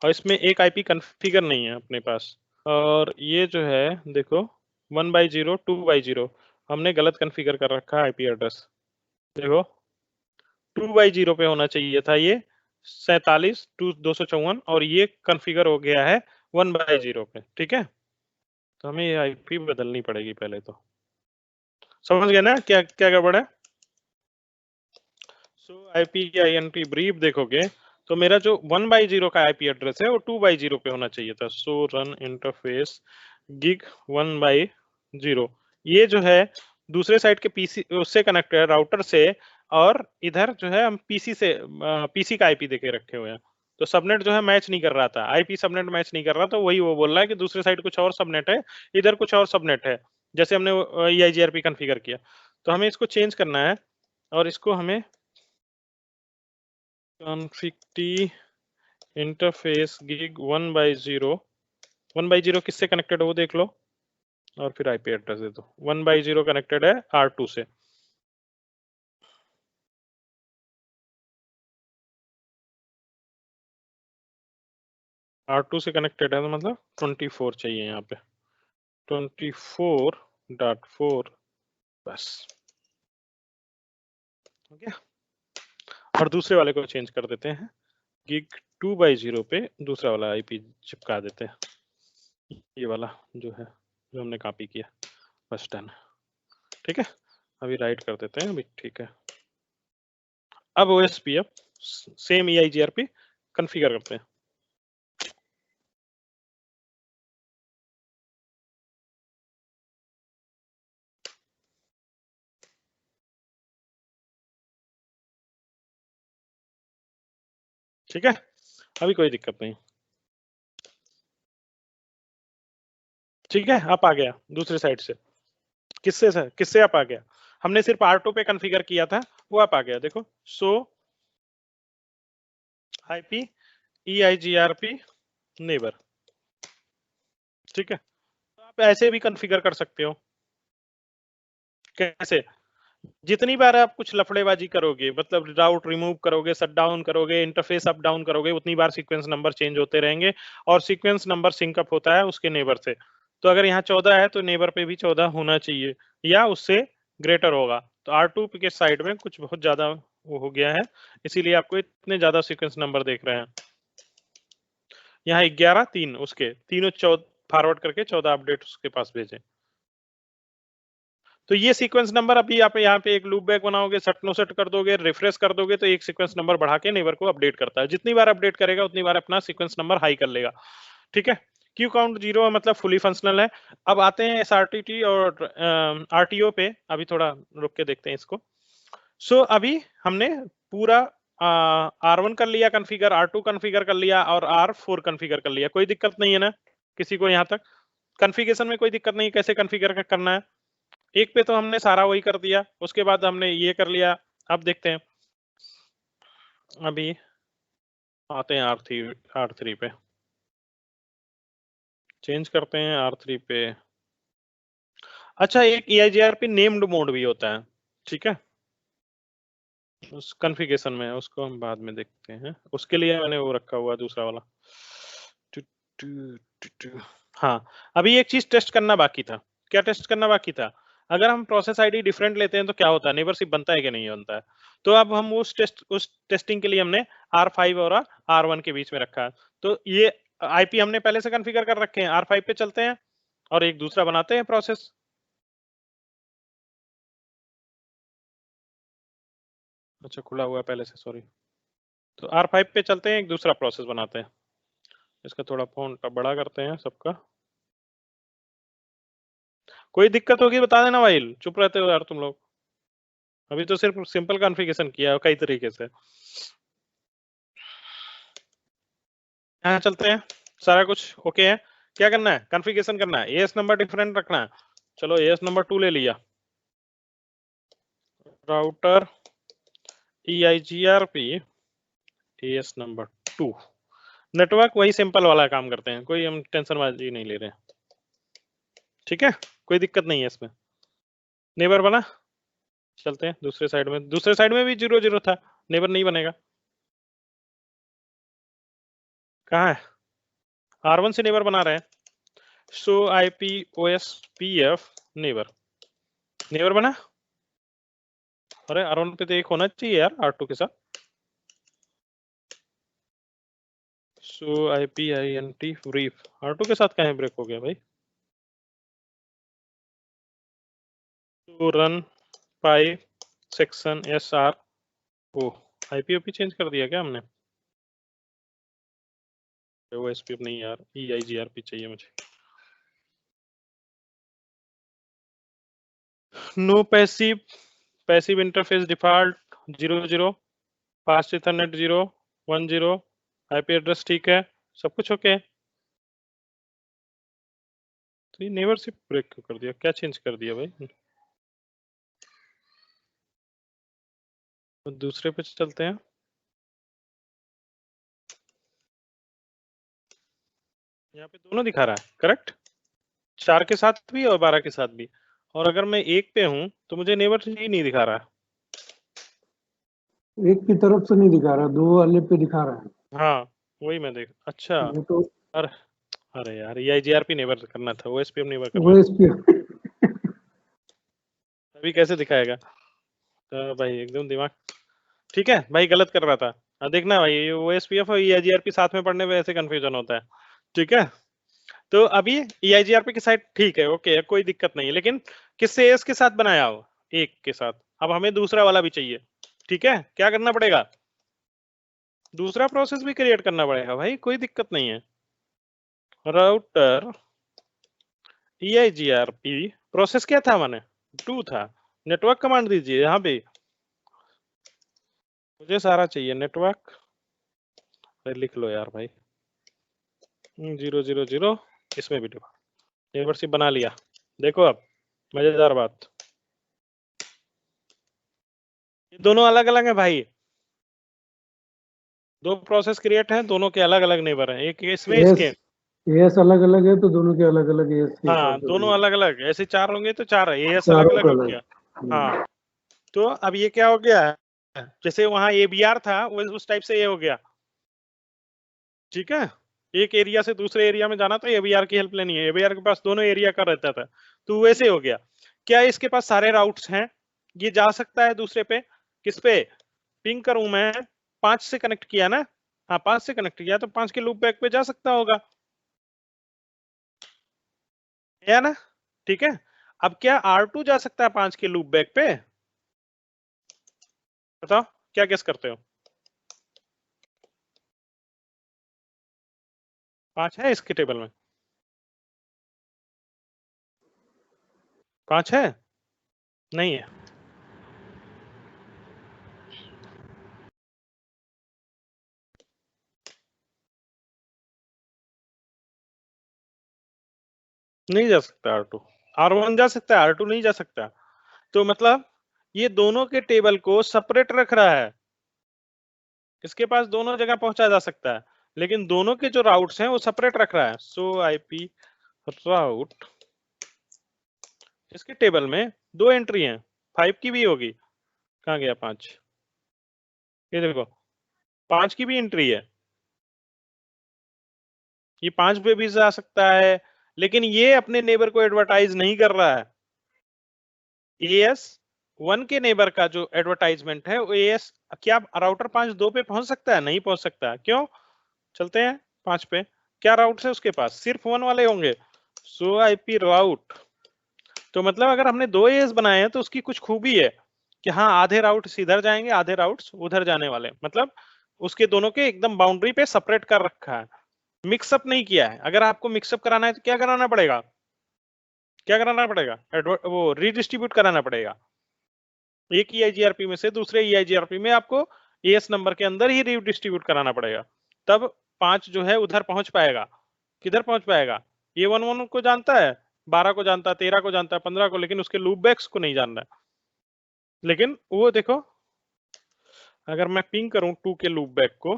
और इसमें एक IP कॉन्फ़िगर नहीं है अपने पास। और ये जो है देखो 1/0 2/0, हमने गलत कॉन्फ़िगर कर रखा है आईपी एड्रेस। देखो 2/0 पे होना चाहिए था ये 47 254 और ये कॉन्फ़िगर हो गया है 1/0 पे। ठीक है, तो हमें ये आईपी बदलनी पड़ेगी पहले तो। समझ गए ना क्या क्या गड़बड़ है? सो IPINT ब्रीफ देखोगे तो मेरा जो 1/0 का आईपी एड्रेस है वो 2/0 पे होना चाहिए था। सो रन इंटरफेस गिग 1/0 ये जो है दूसरे साइड के पीसी उससे कनेक्ट है राउटर से, और इधर जो है हम पीसी का आईपी देके रखे हुए हैं। तो सबनेट जो है मैच नहीं कर रहा था, आईपी सबनेट मैच नहीं कर रहा, तो वही वो बोल रहा है कि दूसरे साइड कुछ और सबनेट है, इधर कुछ और सबनेट है, जैसे हमने EIGRP कॉन्फ़िगर किया। तो हमें इसको चेंज करना है और इसको हमें config t इंटरफेस गिग 1/0 किससे कनेक्टेड है वो देख लो और फिर आईपी एड्रेस दे दो। 1/0 कनेक्टेड है R2 से। R2 से कनेक्टेड है तो मतलब 24 चाहिए यहाँ पे, 24.4 बस हो गया। और दूसरे वाले को चेंज कर देते हैं, गिग 2/0 पे दूसरा वाला आईपी चिपका देते हैं, ये वाला जो है जो हमने कॉपी किया, बस डन। ठीक है, अभी राइट कर देते हैं अभी। ठीक है, अब OSPF सेम EIGRP कॉन्फ़िगर करते हैं। ठीक है, अभी कोई दिक्कत नहीं। ठीक है, आप आ गया दूसरे साइड से। किससे आप आ गया? हमने सिर्फ R2 पे कॉन्फ़िगर किया था, वो आप आ गया। देखो सो IP EIGRP नेबर। ठीक है, तो आप ऐसे भी कॉन्फ़िगर कर सकते हो। कैसे? जितनी बार आप कुछ लफड़ेबाजी करोगे, मतलब राउट रिमूव करोगे, शट डाउन करोगे, इंटरफेस अप डाउन करोगे, उतनी बार सीक्वेंस नंबर चेंज होते रहेंगे और सीक्वेंस नंबर सिंक अप होता है उसके नेबर से। तो अगर यहाँ 14 है तो नेबर पे भी 14 होना चाहिए या उससे ग्रेटर होगा। तो R2 के साइड में कुछ बहुत ज्यादा वो हो गया है, इसीलिए आपको इतने ज्यादा सीक्वेंस नंबर देख रहे हैं। यहाँ 11 3 उसके तीनों 14 फॉरवर्ड करके 14 अपडेट उसके पास भेजे। तो ये सीक्वेंस नंबर अभी आप यहाँ पे एक लूप बैक बनाओगे, सेट नो सेट कर दोगे, रिफ्रेश कर दोगे तो एक सीक्वेंस नंबर बढ़ा के नेबर को अपडेट करता है। जितनी बार अपडेट करेगा उतनी बार अपना सीक्वेंस नंबर हाई कर लेगा। ठीक है, क्यू काउंट 0 मतलब फुली फंक्शनल है। अब आते हैं SRTT और RTO पे, अभी थोड़ा रुक के देखते हैं इसको। सो अभी हमने पूरा R1 कर लिया कॉन्फ़िगर, R2 कॉन्फ़िगर कर लिया और R4 कॉन्फ़िगर कर लिया। कोई दिक्कत नहीं है ना किसी को? यहाँ तक कॉन्फ़िगरेशन में कोई दिक्कत नहीं, कैसे कॉन्फ़िगर करना है? एक पे तो हमने सारा वही कर दिया, उसके बाद हमने ये कर लिया। अब देखते हैं, अभी आते हैं R3 पे, चेंज करते हैं R3 पे। अच्छा, एक EIGRP नेम्ड मोड भी होता है, ठीक है, उस कॉन्फ़िगरेशन में, उसको हम बाद में देखते हैं। उसके लिए मैंने वो रखा हुआ दूसरा वाला। Two, two, two, two. हाँ, अभी एक चीज टेस्ट करना बाकी था। क्या टेस्ट करना बाकी था? अगर हम प्रोसेस आईडी डिफरेंट लेते हैं तो क्या होता है, नेबरशिप बनता है कि नहीं बनता है? तो अब हम उस टेस्टिंग के लिए हमने R5 और R1 के बीच में रखा है। तो ये आईपी हमने पहले से कॉन्फ़िगर कर रखे हैं। R5 पे चलते हैं और एक दूसरा बनाते हैं प्रोसेस। अच्छा, खुला हुआ है पहले से, सॉरी। तो R5 पे चलते हैं, एक दूसरा प्रोसेस बनाते हैं। इसका थोड़ा फ़ॉन्ट बड़ा करते हैं सबका। कोई दिक्कत होगी बता देना भाई, चुप रहते हो यार तुम लोग। अभी तो सिर्फ सिंपल कॉन्फ़िगरेशन किया है कई तरीके से। यहाँ चलते हैं, सारा कुछ ओके है। क्या करना है? कॉन्फ़िगरेशन करना है, एएस नंबर डिफरेंट रखना है। चलो एएस नंबर 2 ले लिया, router EIGRP as number 2। Network वही सिंपल वाला काम करते हैं, कोई हम टेंशन बाजी नहीं ले रहे हैं। ठीक है, कोई दिक्कत नहीं है इसमें। नेबर बना, चलते हैं दूसरे साइड में। दूसरे साइड में भी 0 0 था, नेबर नहीं बनेगा। कहाँ है? R1 से नेबर बना रहे हैं। सो IP OSPF नेबर, नेबर बना? अरे R1 पे तो एक होना चाहिए यार R2 के साथ। सो IPINT brief R2 के साथ कहाँ ब्रेक हो गया भाई? तो रन पाई सेक्शन SR ओ IPOP चेंज कर दिया क्या हमने? वो SPF नहीं यार, EIGRP चाहिए मुझे। No passive interface default 00 fast Ethernet 010 IP address ठीक है, सब कुछ ओके। तो ये नेवर से ब्रेक क्यों कर दिया? क्या चेंज कर दिया भाई? तो दूसरे पे चलते हैं। यहाँ पे दोनों दिखा रहा है करेक्ट, 4 के साथ भी और 12 के साथ भी। और अगर मैं 1 पे हूँ तो मुझे नेवर ही नहीं दिखा रहा। एक की तरफ से नहीं दिखा रहा, दो वाले पे दिखा रहा है। हाँ वही मैं देख। अच्छा वो तो अरे अरे यार EIGRP नेवर करना था, OSPF नेवर करना वो था। SPF अभी कैसे दिखाएगा? तो भाई एकदम दिमाग ठीक है भाई, गलत कर रहा था। देखना भाई ये OSPF और EIGRP साथ में पढ़ने में ऐसे कंफ्यूजन होता है। ठीक है, तो अभी EIGRP की साइड ठीक है, ओके, कोई दिक्कत नहीं है। लेकिन किससे एस के साथ बनाया हो? एक के साथ। अब हमें दूसरा वाला भी चाहिए। ठीक है, क्या करना पड़ेगा? दूसरा प्रोसेस भी क्रिएट करना पड़ेगा भाई, कोई दिक्कत नहीं है। राउटर EIGRP प्रोसेस क्या था माने? 2 था। नेटवर्क कमांड दीजिए यहाँ पे, मुझे सारा चाहिए नेटवर्क। लिख लो यार भाई 000 इसमें भी नेबरशिप बना लिया। देखो अब मजेदार बात, ये दोनों अलग अलग है भाई। दो प्रोसेस क्रिएट हैं, दोनों के अलग अलग नेबर हैं, एक इसमें इसके। एस अलग अलग है तो दोनों के अलग अलग एस के हाँ हिसाब से दोनों बनेगा। अलग अलग, ऐसे 4 होंगे तो 4 है, एएस अलग चारों अलग का हो अलग। गया। हाँ तो अब ये क्या हो गया, जैसे वहां ABR था वो उस टाइप से ये हो गया। ठीक है, एक एरिया से दूसरे एरिया में जाना तो ABR की हेल्प लेनी है, ABR के पास दोनों एरिया का रहता था, तो वैसे हो गया। क्या इसके पास सारे राउट्स हैं? ये जा सकता है दूसरे पे, किस पे पिंग करूं मैं? 5 से कनेक्ट किया ना, हाँ 5 से कनेक्ट किया तो 5 के लूप बैक पे जा सकता होगा, है ना? ठीक है, अब क्या R2 जा सकता है 5 के लूप बैक पे? बताओ क्या गेस करते हो? 5 है इसके टेबल में? 5 है? नहीं है। नहीं जा सकता R2, R1 जा सकता है, R2 नहीं जा सकता। तो मतलब ये दोनों के टेबल को सेपरेट रख रहा है, इसके पास दोनों जगह पहुंचा जा सकता है, लेकिन दोनों के जो राउट्स हैं वो सेपरेट रख रहा है। सो IP राउट, इसके टेबल में 2 एंट्री हैं, 5 की भी होगी। कहाँ गया 5? ये देखो 5 की भी एंट्री है, ये 5 पे भी जा सकता है, लेकिन ये अपने नेबर को एडवर्टाइज नहीं कर रहा है। AS1 के नेबर का जो एडवर्टाइजमेंट है वो AS, क्या राउटर 5 2 पे पहुंच सकता है? नहीं पहुंच सकता। क्यों? चलते हैं 5 पे। क्या राउट्स है उसके पास? सिर्फ 1 वाले होंगे। सो IP राउट, तो मतलब अगर हमने 2 AS बनाए हैं तो उसकी कुछ खूबी है कि हाँ आधे राउट्स इधर जाएंगे, आधे राउट्स उधर जाने वाले, मतलब उसके दोनों के एकदम बाउंड्री पे सेपरेट कर रखा है, मिक्सअप नहीं किया है। अगर आपको मिक्सअप कराना है तो क्या कराना पड़ेगा? क्या कराना पड़ेगा? वो रीडिस्ट्रीब्यूट कराना पड़ेगा, एक EIGRP में से दूसरे EIGRP में आपको AS नंबर के अंदर ही रीडिस्ट्रीब्यूट कराना पड़ेगा, तब 5 जो है उधर पहुंच पाएगा। किधर पहुंच पाएगा? ये 1 को जानता है, 12 को जानता है, 13 को जानता है, 15 को, लेकिन उसके लूप बैक्स को नहीं जान रहा है। लेकिन वो देखो अगर मैं पिंग करूं 2 के लूप बैक को,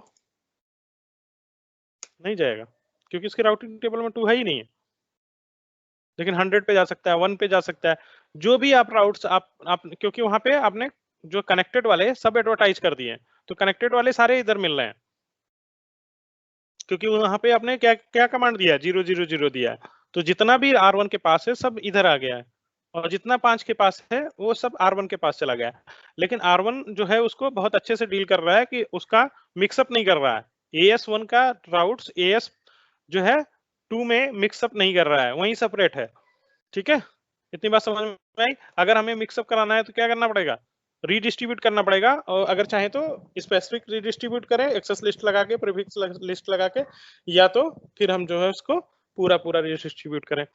नहीं जाएगा क्योंकि इसके राउटिंग टेबल में 2 है ही नहीं है। लेकिन 100 पे जा सकता है, 1 पे जा सकता है, जो भी आप राउट्स आप क्योंकि वहां पे आपने जो कनेक्टेड वाले सब एडवर्टाइज कर दिए हैं, तो कनेक्टेड वाले सारे इधर मिल रहे हैं, क्योंकि वहां पे आपने क्या क्या कमांड दिया? 000 दिया है, तो जितना भी R1 के पास है सब इधर आ गया है। और जितना 5 के पास है वो सब R1 के पास चला गया। लेकिन R1 जो है उसको बहुत अच्छे से डील कर रहा है कि उसका मिक्सअप नहीं कर रहा है। AS1 का राउट्स AS जो है 2 में मिक्सअप नहीं कर रहा है, वहीं सेपरेट है। ठीक है, इतनी बात समझ में आई। अगर हमें मिक्सअप कराना है तो क्या करना पड़ेगा, रीडिस्ट्रीब्यूट करना पड़ेगा। और अगर चाहे तो स्पेसिफिक रीडिस्ट्रीब्यूट करें एक्सेस लिस्ट लगा के, प्रीफिक्स लिस्ट लगा के, या तो फिर हम जो है उसको पूरा पूरा रीडिस्ट्रीब्यूट करें।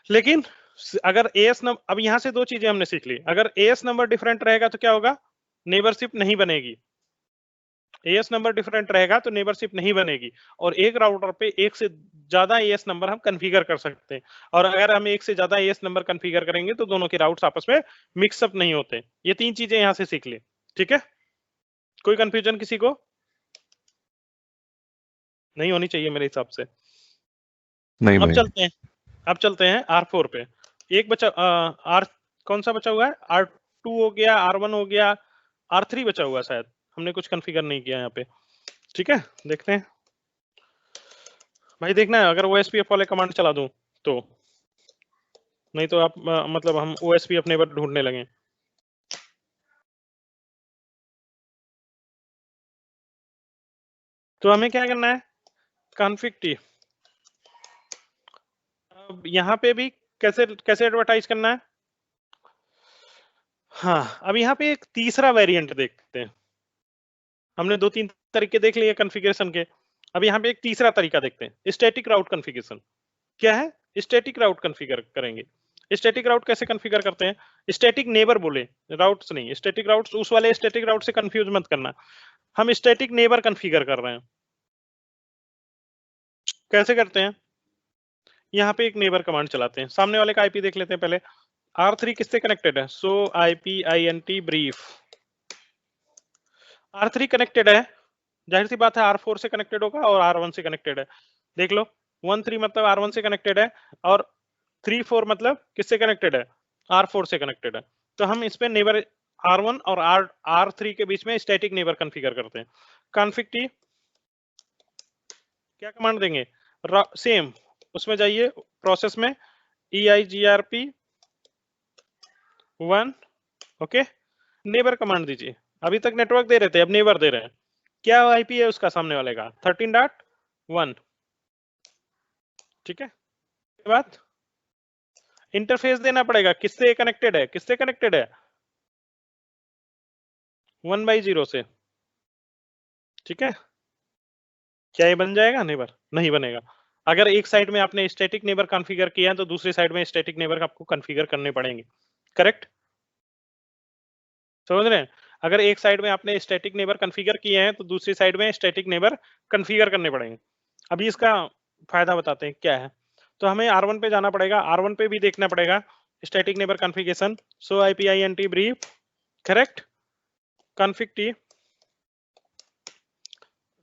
लेकिन अगर एएस नंबर, अब यहां से दो चीजें हमने सीख ली। अगर एएस नंबर डिफरेंट रहेगा तो क्या होगा, नेबरशिप नहीं बनेगी। एएस नंबर डिफरेंट रहेगा तो नेबरशिप नहीं बनेगी। और एक राउटर पे एक से ज्यादा एएस नंबर हम कॉन्फ़िगर कर सकते हैं। और अगर हम एक से ज्यादा एएस नंबर कॉन्फ़िगर करेंगे तो दोनों के राउट्स आपस में मिक्सअप नहीं होते। ये 3 चीजें यहां से सीख ली। ठीक है, कोई कंफ्यूजन किसी को? नहीं होनी चाहिए मेरे हिसाब से। नहीं अब भाई। चलते हैं R4 पे। एक बचा आर कौन सा बचा हुआ है, R2 हो गया, R1 हो गया, R3 बचा हुआ है शायद, हमने कुछ कॉन्फ़िगर नहीं किया यहाँ पे। ठीक है, देखते हैं भाई। देखना है अगर OSPF वाले कमांड चला दूं तो, नहीं तो आप मतलब हम OSPF नेबर ढूंढने लगे। तो हमें क्या करना है, कॉन्फ़िग टी। अब यहाँ पे भी कैसे कैसे एडवर्टाइज करना है। हाँ, अब यहाँ पे एक तीसरा वेरिएंट देखते हैं। हमने 2-3 तरीके देख लिए कॉन्फ़िगरेशन के। अब यहाँ पे एक तीसरा तरीका देखते हैं, स्टैटिक राउट कॉन्फ़िगरेशन। क्या है, स्टैटिक राउट कॉन्फ़िगर करेंगे। स्टैटिक राउट कैसे कॉन्फ़िगर करते हैं, स्टैटिक नेबर बोले, राउट्स नहीं। स्टैटिक राउट्स उस वाले स्टैटिक राउट से कंफ्यूज मत करना, हम स्टैटिक नेबर कॉन्फ़िगर कर रहे हैं। कैसे करते हैं, यहाँ पे एक नेबर कमांड चलाते हैं। सामने वाले का आईपी देख लेते हैं पहले। R3 किससे कनेक्टेड है, सो IP INT brief. R3 connected है, जाहिर सी बात है R4 से कनेक्टेड होगा और R1 से कनेक्टेड है। देख लो 1-3 मतलब R1 से कनेक्टेड है, और 3-4 मतलब किससे कनेक्टेड है, R4 से कनेक्टेड है। तो हम इस पे नेबर R1 और R3 के बीच में स्टैटिक नेबर कॉन्फ़िगर करते हैं। कॉन्फ़िग टी क्या कमांड देंगे, सेम उसमें जाइए प्रोसेस में, EIGRP 1, ओके, नेबर कमांड दीजिए। अभी तक नेटवर्क दे रहे थे, अब नेबर दे रहे हैं। क्या आईपी है उसका सामने वाले का, 13.1। ठीक है, बात इंटरफेस देना पड़ेगा, किससे कनेक्टेड है, किससे कनेक्टेड है, 1/0 से। ठीक है, क्या ये बन जाएगा नेबर, नहीं बनेगा। अगर एक साइड में आपने स्टैटिक नेबर कॉन्फ़िगर किया है तो दूसरी साइड में स्टैटिक नेबर आपको कॉन्फ़िगर करने पड़ेंगे। करेक्ट, समझ रहे हैं। अगर एक साइड में आपने स्टैटिक नेबर कॉन्फ़िगर किए हैं तो दूसरी साइड में स्टैटिक नेबर कॉन्फ़िगर करने पड़ेंगे। अभी इसका फायदा बताते हैं क्या है। तो हमें R1 पे जाना पड़ेगा, R1 पे भी देखना पड़ेगा स्टैटिक नेबर कॉन्फ़िगरेशन। सो IPINT brief, correct, config T,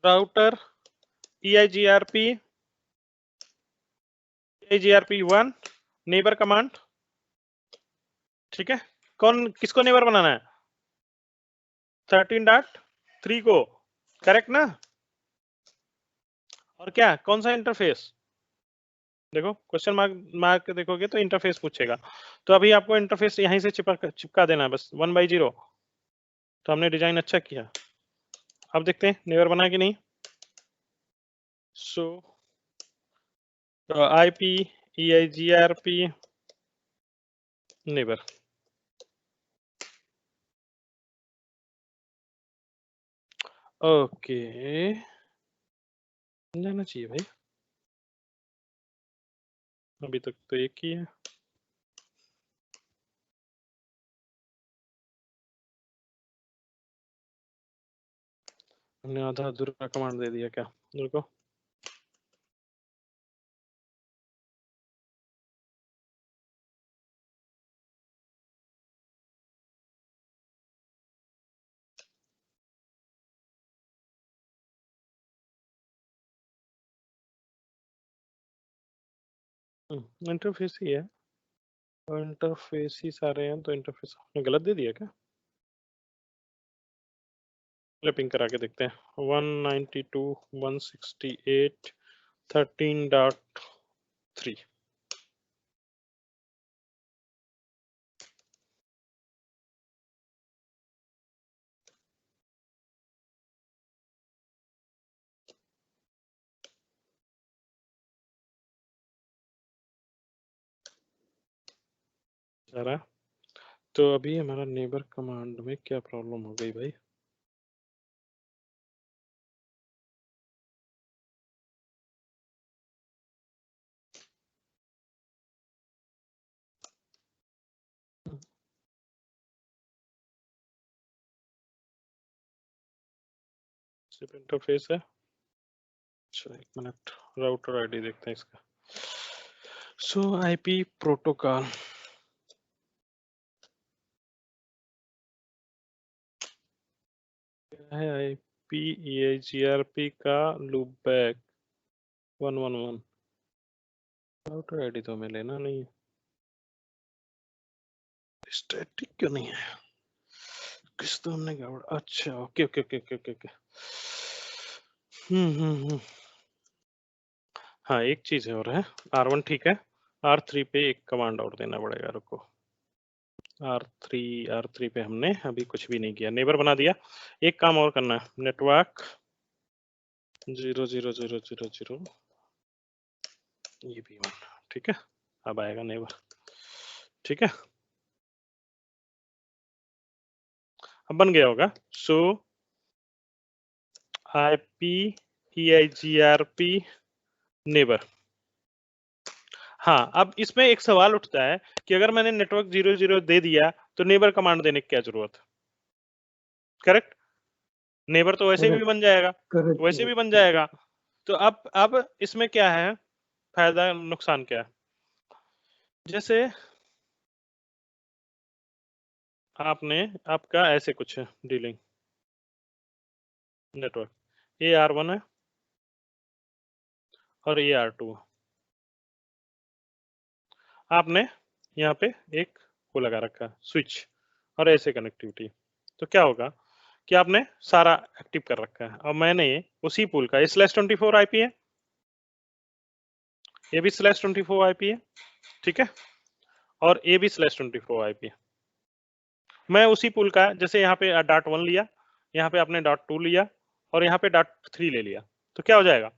router EIGRP 1 neighbour command. ठीक है, कौन किसको नेबर बनाना है, 13.3 को, करेक्ट ना। और क्या, कौन सा इंटरफेस, देखो क्वेश्चन मार्क देखोगे तो इंटरफेस पूछेगा। तो अभी आपको इंटरफेस यहीं से चिपका देना है बस, 1/0। तो हमने डिजाइन अच्छा किया। अब देखते हैं नेबर बना कि नहीं। सो IP EIGRP नेबर, ओके, जाना चाहिए भाई। अभी तक तो एक ही है। हमने आधा अधूरा कमांड दे दिया क्या, रुको। इंटरफेस ही है, इंटरफेस ही सारे हैं, तो इंटरफेस आपने गलत दे दिया क्या, पिंग करा के देखते हैं। 192.168 13.3 जा रहा। तो अभी हमारा नेबर कमांड में क्या प्रॉब्लम हो गई भाई? सिर्फ इंटरफेस है। अच्छा एक मिनट, राउटर आईडी देखते हैं इसका। सो आईपी प्रोटोकॉल, क्या है? आईपी EIGRP का लूपबैक 111। राउटर आईडी तो हमें लेना नहीं है। स्टैटिक क्यों नहीं है? किस तो हमने गड़बड़। अच्छा okay okay okay okay okay. हाँ एक चीज और है, R1 ठीक है, R3 पे एक कमांड और देना पड़ेगा। रुको, R3 पे हमने अभी कुछ भी नहीं किया, नेबर बना दिया। एक काम और करना है, नेटवर्क 00000 ये भी 1, ठीक है। अब आएगा नेबर, ठीक है, अब बन गया होगा। सो IP EIGRP नेबर। हाँ अब इसमें एक सवाल उठता है कि अगर मैंने नेटवर्क 00 दे दिया तो नेबर कमांड देने की क्या जरूरत? करेक्ट, नेबर तो वैसे भी बन जाएगा, वैसे भी बन जाएगा। तो अब इसमें क्या है, फायदा नुकसान क्या है? जैसे आपने, आपका ऐसे कुछ है डीलिंग नेटवर्क, ये R1 है और ये R2 है। आपने यहाँ पे एक वो लगा रखा स्विच और ऐसे कनेक्टिविटी, तो क्या होगा कि आपने सारा एक्टिव कर रखा है। और मैंने उसी पूल का /24 IP है, ये भी /24 IP है, ठीक है, और ये भी /24 IP है। मैं उसी पूल का, जैसे यहाँ पे .1 लिया, यहाँ पे आपने .2 लिया और यहाँ पे .3 ले लिया, तो क्या हो जाएगा?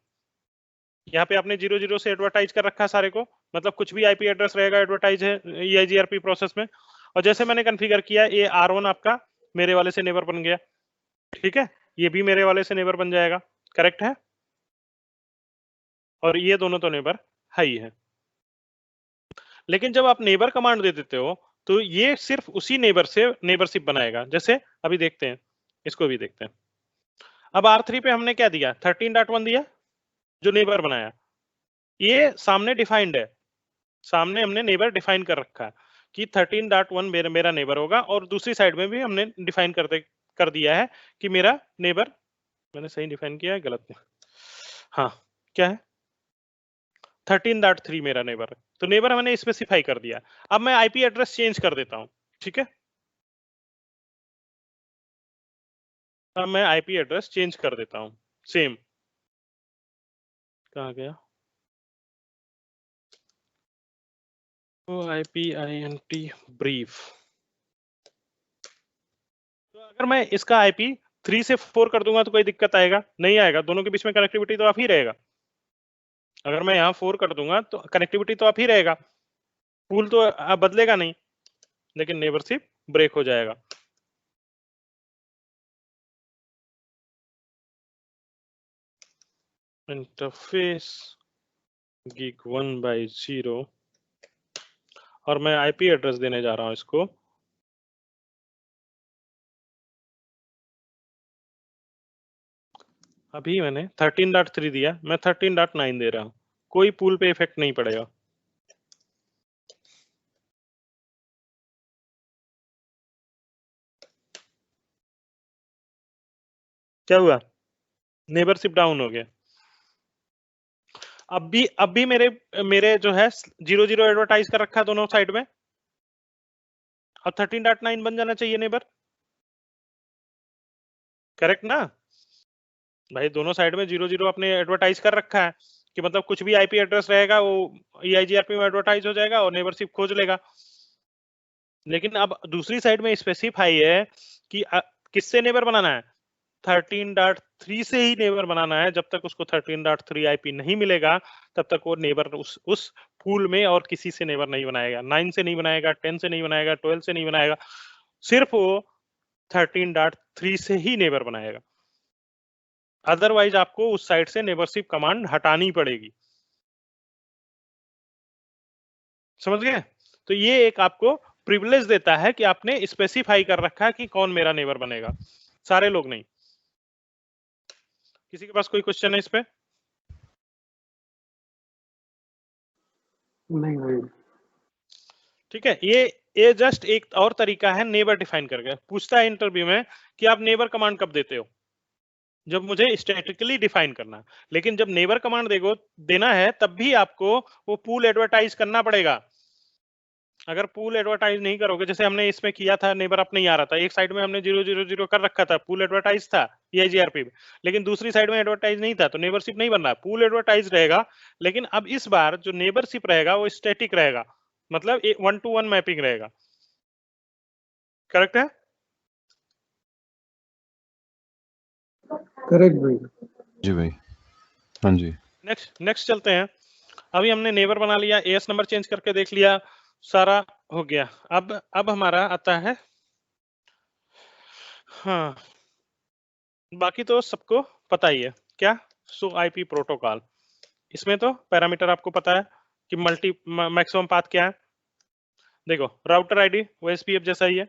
यहाँ पे आपने 00 से एडवर्टाइज कर रखा है सारे को, मतलब कुछ भी आईपी एड्रेस रहेगा एडवर्टाइज है EIGRP प्रोसेस में। और जैसे मैंने कॉन्फ़िगर किया, ये R1 आपका मेरे वाले से नेबर बन गया, ठीक है, ये भी मेरे वाले से नेबर बन जाएगा, करेक्ट है, और ये दोनों तो नेबर है ही है। लेकिन जब आप नेबर कमांड दे देते हो तो ये सिर्फ उसी नेबर से नेबरशिप बनाएगा। जैसे अभी देखते हैं, इसको भी देखते हैं। अब R3 पे हमने क्या दिया, 13.1 दिया जो नेबर बनाया, ये सामने डिफाइंड है, सामने हमने नेबर डिफाइन कर रखा है कि 13.1 मेरा नेबर होगा, और दूसरी साइड में भी हमने डिफाइन कर दिया है कि मेरा नेबर, मैंने सही डिफाइन किया है गलत में, हाँ क्या है, 13.3 मेरा नेबर है। तो नेबर मैंने स्पेसिफाई कर दिया। अब मैं आईपी एड्रेस चेंज कर देता हूं, ठीक है, अब मैं आईपी एड्रेस चेंज कर देता हूं, सेम, कहाँ गया, तो IPINT ब्रीफ। तो अगर मैं इसका IP 3 से 4 कर दूंगा तो कोई दिक्कत आएगा? नहीं आएगा, दोनों के बीच में कनेक्टिविटी तो आप ही रहेगा। अगर मैं यहाँ 4 कर दूंगा तो कनेक्टिविटी तो आप ही रहेगा, पूल तो अब बदलेगा नहीं, लेकिन नेबरशिप ब्रेक हो जाएगा। इंटरफेस gig 1/0 और मैं आईपी एड्रेस देने जा रहा हूं इसको, अभी मैंने 13.3 दिया, मैं 13.9 दे रहा हूं, कोई पूल पे इफेक्ट नहीं पड़ेगा। क्या हुआ, नेबरशिप डाउन हो गया। अब भी मेरे मेरे जो है 00 एडवर्टाइज कर रखा है दोनों साइड में, और 13.9 बन जाना चाहिए नेबर, करेक्ट ना भाई? दोनों साइड में 00 आपने एडवर्टाइज कर रखा है कि मतलब कुछ भी आईपी एड्रेस रहेगा वो EIGRP में एडवर्टाइज हो जाएगा और नेबरशिप खोज लेगा। लेकिन अब दूसरी साइड में स्पेसिफाई है कि किससे नेबर बनाना है, 13.3 से ही नेबर बनाना है। जब तक उसको 13.3 आईपी नहीं मिलेगा तब तक वो नेबर उस फूल में और किसी से नेबर नहीं बनाएगा, 9 से नहीं बनाएगा, 10 से नहीं बनाएगा, 12 से नहीं बनाएगा, सिर्फ वो 13.3 से ही नेबर बनाएगा। अदरवाइज आपको उस साइड से नेबरशिप कमांड हटानी पड़ेगी। समझ गए? तो ये एक आपको प्रिविलेज देता है कि आपने स्पेसिफाई कर रखा है कि कौन मेरा नेबर बनेगा, सारे लोग नहीं। किसी के पास कोई क्वेश्चन है इस पे? नहीं भाई। ठीक है, ये जस्ट एक और तरीका है नेबर डिफाइन करके। पूछता है इंटरव्यू में कि आप नेबर कमांड कब देते हो, जब मुझे स्टैटिकली डिफाइन करना। लेकिन जब नेबर कमांड देना है तब भी आपको वो पूल एडवर्टाइज करना पड़ेगा। अगर पूल एडवर्टाइज नहीं करोगे, जैसे हमने इसमें किया था, नेबर अप नहीं आ रहा था, एक साइड में हमने 000 कर रखा था, पूल एडवर्टाइज था EIGRP में, लेकिन दूसरी साइड में एडवर्टाइज नहीं था, तो नेबरशिप नहीं बन रहा, पूल एडवर्टाइज रहेगा। लेकिन अब इस बार जो नेबरशिप रहेगा वो स्टैटिक रहेगा, मतलब 1-to-1 मैपिंग रहेगा। करेक्ट है? करेक्ट भाई। जी भाई, हाँ जी। नेक्स्ट चलते हैं। अभी हमने नेबर बना लिया, एएस नंबर चेंज करके देख लिया, सारा हो गया। अब हमारा आता है, हाँ बाकी तो सबको पता ही है क्या, सो आईपी प्रोटोकॉल। इसमें तो पैरामीटर आपको पता है कि मैक्सिमम पाथ क्या है। देखो राउटर आईडी वो एसपीएफ जैसा ही है,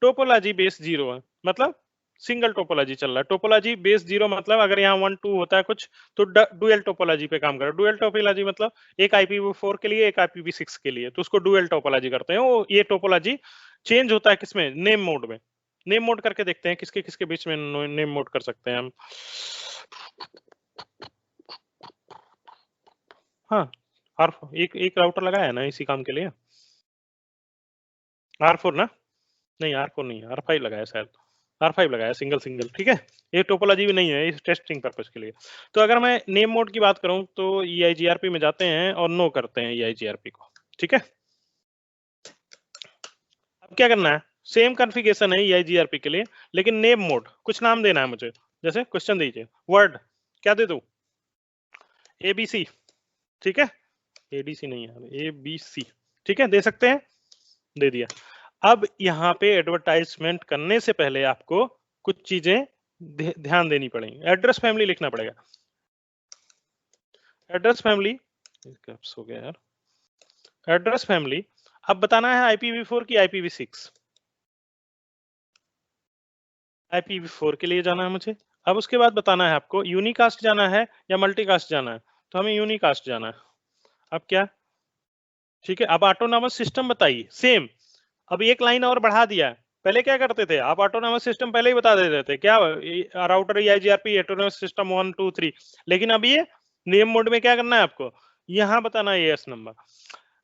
टोपोलॉजी बेस 0 है, मतलब सिंगल टोपोलॉजी चल रहा है। टोपोलॉजी बेस 0 मतलब अगर यहाँ 1-2 होता है कुछ तो डुअल टोपोलॉजी पे काम कर। डुअल टोपोलॉजी मतलब एक IPv4 के लिए, एक IPv6 के लिए, तो उसको डुअल टोपोलॉजी करते हैं। वो ये टोपोलॉजी चेंज होता है किसमें, नेम मोड में। नेम मोड करके देखते हैं किसके किसके बीच में नेम मोड कर सकते हैं हम। हाँ आर एक राउटर लगाया है ना इसी काम के लिए, R4 ना, नहीं R4 नहीं, R5 लगाया शायद, R5 लगाया सिंगल। ठीक है, ये टोपोलॉजी भी नहीं है, इस टेस्टिंग पर्पस के लिए। तो अगर मैं नेम मोड की बात करूं तो EIGRP में जाते हैं और नो करते हैं EIGRP को। ठीक है, अब क्या करना है, सेम कॉन्फ़िगरेशन है EIGRP के लिए, लेकिन नेम मोड कुछ नाम देना है मुझे। जैसे क्वेश्चन दीजिए, वर्ड क्या दे दूं, ABC। ठीक है, ADC नहीं है, ABC। ठीक है, दे सकते हैं, दे दिया। अब यहाँ पे एडवर्टाइजमेंट करने से पहले आपको कुछ चीजें ध्यान देनी पड़ेंगी। एड्रेस फैमिली लिखना पड़ेगा, एड्रेस फैमिली हो गया यार। एड्रेस फैमिली अब बताना है IPv4 की IPv6। IPv4 के लिए जाना है मुझे। अब उसके बाद बताना है आपको यूनिकास्ट जाना है या मल्टीकास्ट जाना है, तो हमें यूनिकास्ट जाना है। अब क्या, ठीक है, अब ऑटोनॉमस सिस्टम बताइए, सेम। अब एक लाइन और बढ़ा दिया, पहले क्या करते थे आप, ऑटोनॉमस सिस्टम पहले ही बता देते थे क्या, राउटर EIGRP ऑटोनॉमस सिस्टम 1 2 3। लेकिन अब ये नेम मोड में क्या करना है आपको, यहाँ बताना है as number.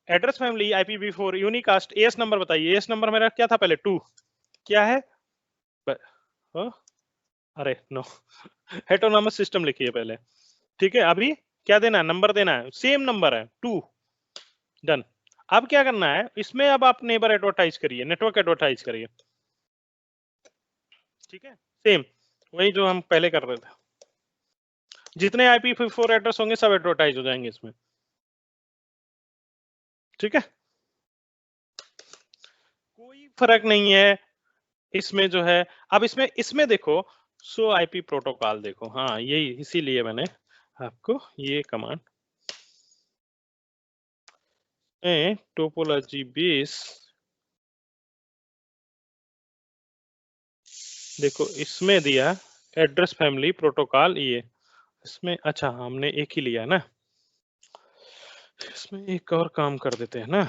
Address family IPv4 unicast, as number बताइए। एएस नंबर मेरा क्या था पहले, 2 क्या है, ओ, अरे नो ऑटोनॉमस सिस्टम लिखिए पहले। ठीक है, अभी क्या देना है, नंबर देना है, सेम नंबर है 2, डन। अब क्या करना है इसमें, अब आप नेबर एडवर्टाइज करिए, नेटवर्क एडवर्टाइज करिए। ठीक है, सेम वही जो हम पहले कर रहे थे, जितने IPv4 एड्रेस होंगे सब एडवर्टाइज हो जाएंगे इसमें। ठीक है, कोई फर्क नहीं है इसमें जो है। अब इसमें इसमें देखो, सो आईपी प्रोटोकॉल देखो, हाँ यही इसीलिए मैंने आपको ये कमांड टोपोलॉजी बेस, देखो इसमें दिया एड्रेस फैमिली प्रोटोकॉल ये, इसमें अच्छा हमने एक ही लिया है ना, इसमें एक और काम कर देते हैं ना।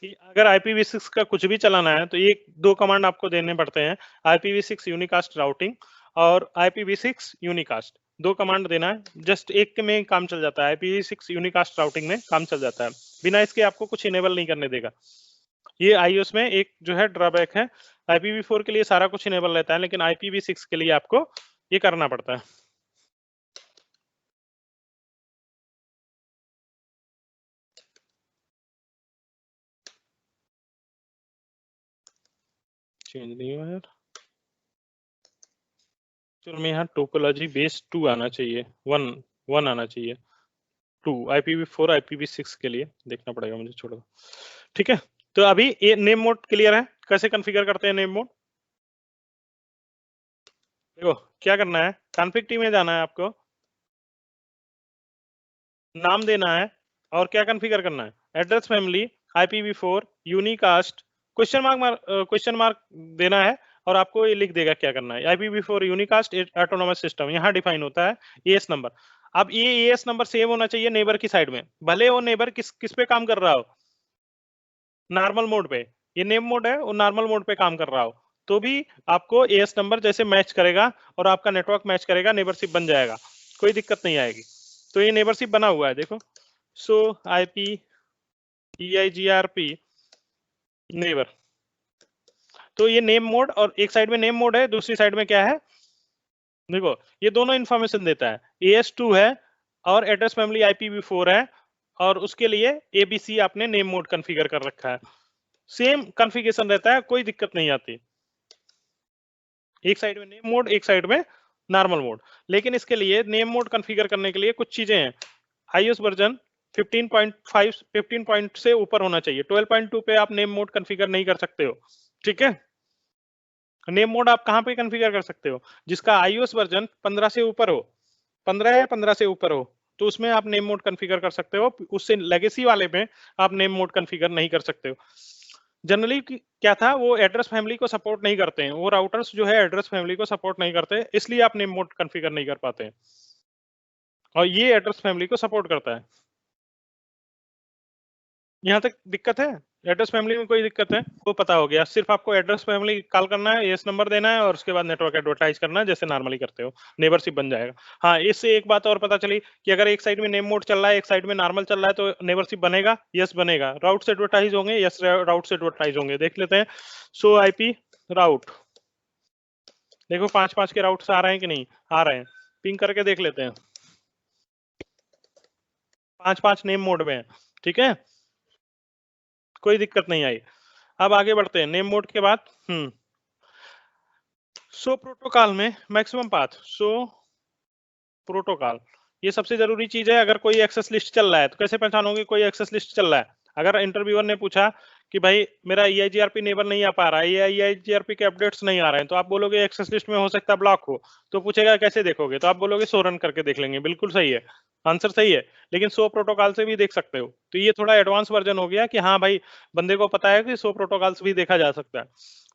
अगर IPv6 का कुछ भी चलाना है तो ये दो कमांड आपको देने पड़ते हैं, IPv6 यूनिकास्ट राउटिंग और IPv6 यूनिकास्ट, दो कमांड देना है। जस्ट एक में काम चल जाता है, IPv6 यूनिकास्ट राउटिंग में काम चल जाता है, बिना इसके आपको कुछ इनेबल नहीं करने देगा। ये iOS में एक जो है ड्रॉबैक है। IPv4 के लिए सारा कुछ इनेबल रहता है, लेकिन IPv6 के लिए आपको ये करना पड़ता है। चेंज नहीं हुआ यार, चलो मैं यहाँ टोपोलॉजी बेस 2 आना चाहिए, 1 आना चाहिए, 2 IPv4 IPv6 के लिए देखना पड़ेगा मुझे, छोड़ो। ठीक है, तो अभी ये नेम मोड क्लियर है, कैसे कॉन्फ़िगर करते हैं नेम मोड। देखो क्या करना है, कॉन्फ़िग टी में जाना है, आपको नाम देना है और क्या कॉन्फ़िगर करना है, address family IPv4 unicast question mark देना है और आपको ये लिख देगा क्या करना है। IPv4 यूनिकास्ट ऑटोनोमस सिस्टम यहाँ डिफाइन होता है, एएस नंबर। अब ये एएस नंबर सेम होना चाहिए नेबर की साइड में, भले वो नेबर किस पे काम कर रहा हो, नॉर्मल मोड पे, ये नेम मोड है वो नॉर्मल मोड पे काम कर रहा हो, तो भी आपको एएस नंबर जैसे मैच करेगा और आपका नेटवर्क मैच करेगा, नेबरशिप बन जाएगा, कोई दिक्कत नहीं आएगी। तो ये नेबरशिप बना हुआ है, देखो, सो IP EIGRP नेबर, तो ये नेम मोड, और एक साइड में नेम मोड है, दूसरी साइड में क्या है, देखो ये दोनों इंफॉर्मेशन देता है, AS2 है और एड्रेस फैमिली IPv4 है, और उसके लिए ABC आपने नेम मोड कॉन्फ़िगर कर रखा है, सेम कॉन्फ़िगरेशन रहता है, कोई दिक्कत नहीं आती, एक साइड में नेम मोड एक साइड में नॉर्मल मोड। लेकिन इसके लिए नेम मोड कॉन्फ़िगर करने के लिए कुछ चीजें हैं, iOS वर्जन 15.5 15 पॉइंट से ऊपर होना चाहिए, 12.2 पे आप नेम मोड कॉन्फ़िगर नहीं कर सकते हो। ठीक है, नेम मोड आप कहां पे कॉन्फ़िगर कर सकते हो, जिसका iOS वर्जन 15 से ऊपर हो, 15 या 15 से ऊपर हो, तो उसमें आप नेम मोड कॉन्फ़िगर कर सकते हो, उससे लेगेसी वाले में आप नेम मोड कॉन्फ़िगर नहीं कर सकते हो। जनरली क्या था, वो एड्रेस फैमिली को सपोर्ट नहीं करते हैं, वो राउटर्स जो है एड्रेस फैमिली को सपोर्ट नहीं करते, इसलिए आप नेम मोड कॉन्फ़िगर नहीं कर पाते हैं, और ये एड्रेस फैमिली को सपोर्ट करता है। यहाँ तक दिक्कत है, एड्रेस फैमिली में कोई दिक्कत है, वो पता हो गया, सिर्फ आपको एड्रेस फैमिली कॉल करना है, एस नंबर देना है और उसके बाद नेटवर्क एडवर्टाइज करना है जैसे नॉर्मली करते हो, नेबरशिप बन जाएगा। हाँ, इससे एक बात और पता चली कि अगर एक साइड में नेम मोड चल रहा है एक साइड में नॉर्मल चल रहा है तो नेबरशिप बनेगा, यस बनेगा। राउट से एडवर्टाइज होंगे, यस राउट से एडवर्टाइज होंगे, देख लेते हैं। सो IP राउट, देखो 5-5 के राउट्स आ रहे हैं कि नहीं आ रहे हैं, पिंग करके देख लेते हैं, 5-5 नेम मोड में है। ठीक है, कोई दिक्कत नहीं आई। अब आगे बढ़ते हैं, नेम मोड के बाद सो प्रोटोकॉल में मैक्सिमम पाथ, सो प्रोटोकॉल ये सबसे जरूरी चीज है। अगर कोई एक्सेस लिस्ट चल रहा है तो कैसे पहचानोगे कोई एक्सेस लिस्ट चल रहा है, अगर इंटरव्यूअर ने पूछा कि भाई मेरा EIGRP नेबर नहीं आ पा रहा है या EIGRP के अपडेट्स नहीं आ रहे हैं, तो आप बोलोगे एक्सेस लिस्ट में हो सकता है ब्लॉक हो, तो पूछेगा कैसे देखोगे, तो आप बोलोगे सो रन करके देख लेंगे, बिल्कुल सही है, आंसर सही है। लेकिन सो प्रोटोकॉल से भी देख सकते हो, तो ये थोड़ा एडवांस वर्जन हो गया कि हाँ भाई बंदे को पता है कि सो प्रोटोकॉल से भी देखा जा सकता है।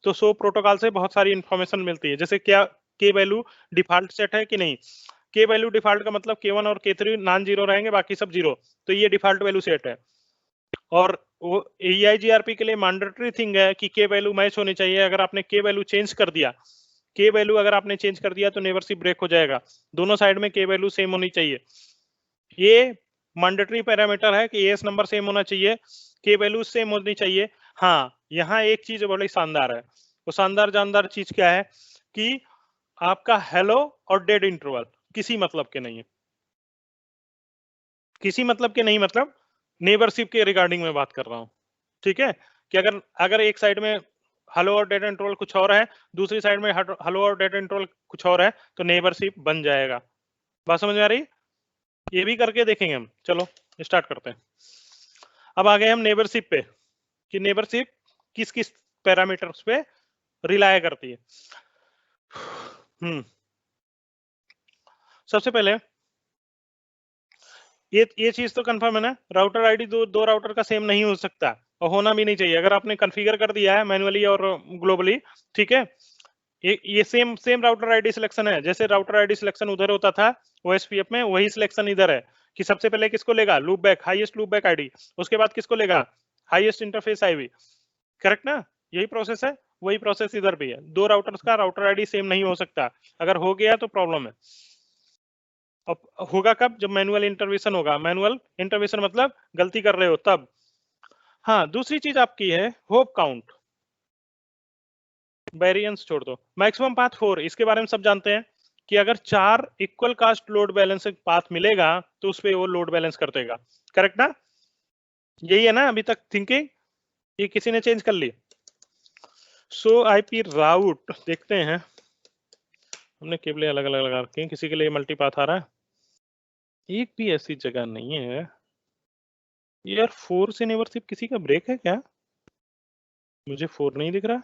तो सो प्रोटोकॉल से बहुत सारी इंफॉर्मेशन मिलती है, जैसे क्या के वैल्यू डिफॉल्ट सेट है कि नहीं, के वैल्यू डिफॉल्ट का मतलब K1 और K3 नॉन जीरो रहेंगे, बाकी सब जीरो, तो ये डिफॉल्ट वैल्यू सेट है। और वो EIGRP के लिए मैंडेटरी थिंग है कि के वैल्यू मैच होनी चाहिए, अगर आपने के वैल्यू चेंज कर दिया, के वैल्यू अगर आपने चेंज कर दिया तो नेबरशिप ब्रेक हो जाएगा, दोनों साइड में के वैल्यू सेम होनी चाहिए, ये मैंडेटरी पैरामीटर है कि एएस नंबर सेम होना चाहिए, के वैल्यू सेम होनी चाहिए। हाँ, यहाँ एक चीज बड़ी शानदार है, वो शानदार चीज क्या है कि आपका हेलो और डेड इंटरवल किसी मतलब के नहीं है, किसी मतलब के नहीं, मतलब नेबरशिप के रिगार्डिंग में बात कर रहा हूं। ठीक है, कि अगर एक साइड में हेलो और डेटा इंटरवल कुछ और है, दूसरी साइड में हेलो और डेटा इंटरवल कुछ और है, तो नेबरशिप बन जाएगा। बात समझ में आ रही, ये भी करके देखेंगे हम। चलो स्टार्ट करते हैं। अब आ गए हम नेबरशिप पे कि नेबरशिप किस किस पैरामीटर्स पे रिलाय करती है। सबसे पहले ये चीज तो कंफर्म है ना, राउटर आईडी दो राउटर का सेम नहीं हो सकता और होना भी नहीं चाहिए, अगर आपने कॉन्फ़िगर कर दिया है मैन्युअली और ग्लोबली, ठीक है, ये सेम राउटर आईडी सिलेक्शन है, जैसे राउटर आईडी सिलेक्शन उधर होता था OSPF में, वही सिलेक्शन इधर है कि सबसे पहले किसको लेगा, loop back, highest loop back ID, उसके बाद किसको लेगा, हाईएस्ट इंटरफेस आईवी, करेक्ट ना? यही प्रोसेस है, वही प्रोसेस इधर भी है। दो राउटर्स का राउटर आईडी सेम नहीं हो सकता, अगर हो गया तो प्रॉब्लम है। अब होगा कब? जब मैनुअल इंटरवेंशन होगा। मैनुअल इंटरवेंशन मतलब गलती कर रहे हो तब। हाँ, दूसरी चीज आपकी है होप काउंट, वेरिएंस छोड़ दो। मैक्सिमम पाथ 4, इसके बारे में सब जानते हैं कि अगर 4 equal cost load balance path मिलेगा तो उस पे वो लोड बैलेंस कर देगा, करेक्ट ना? यही है ना अभी तक थिंकिंग? ये किसी ने चेंज कर ली? सो आईपी राउट देखते हैं, हमने केबलें अलग अलग लगा रखी हैं, किसी के लिए मल्टी पाथ आ रहा है? एक भी ऐसी जगह नहीं है यार। 4 से नेबरशिप किसी का ब्रेक है क्या? मुझे 4 नहीं दिख रहा।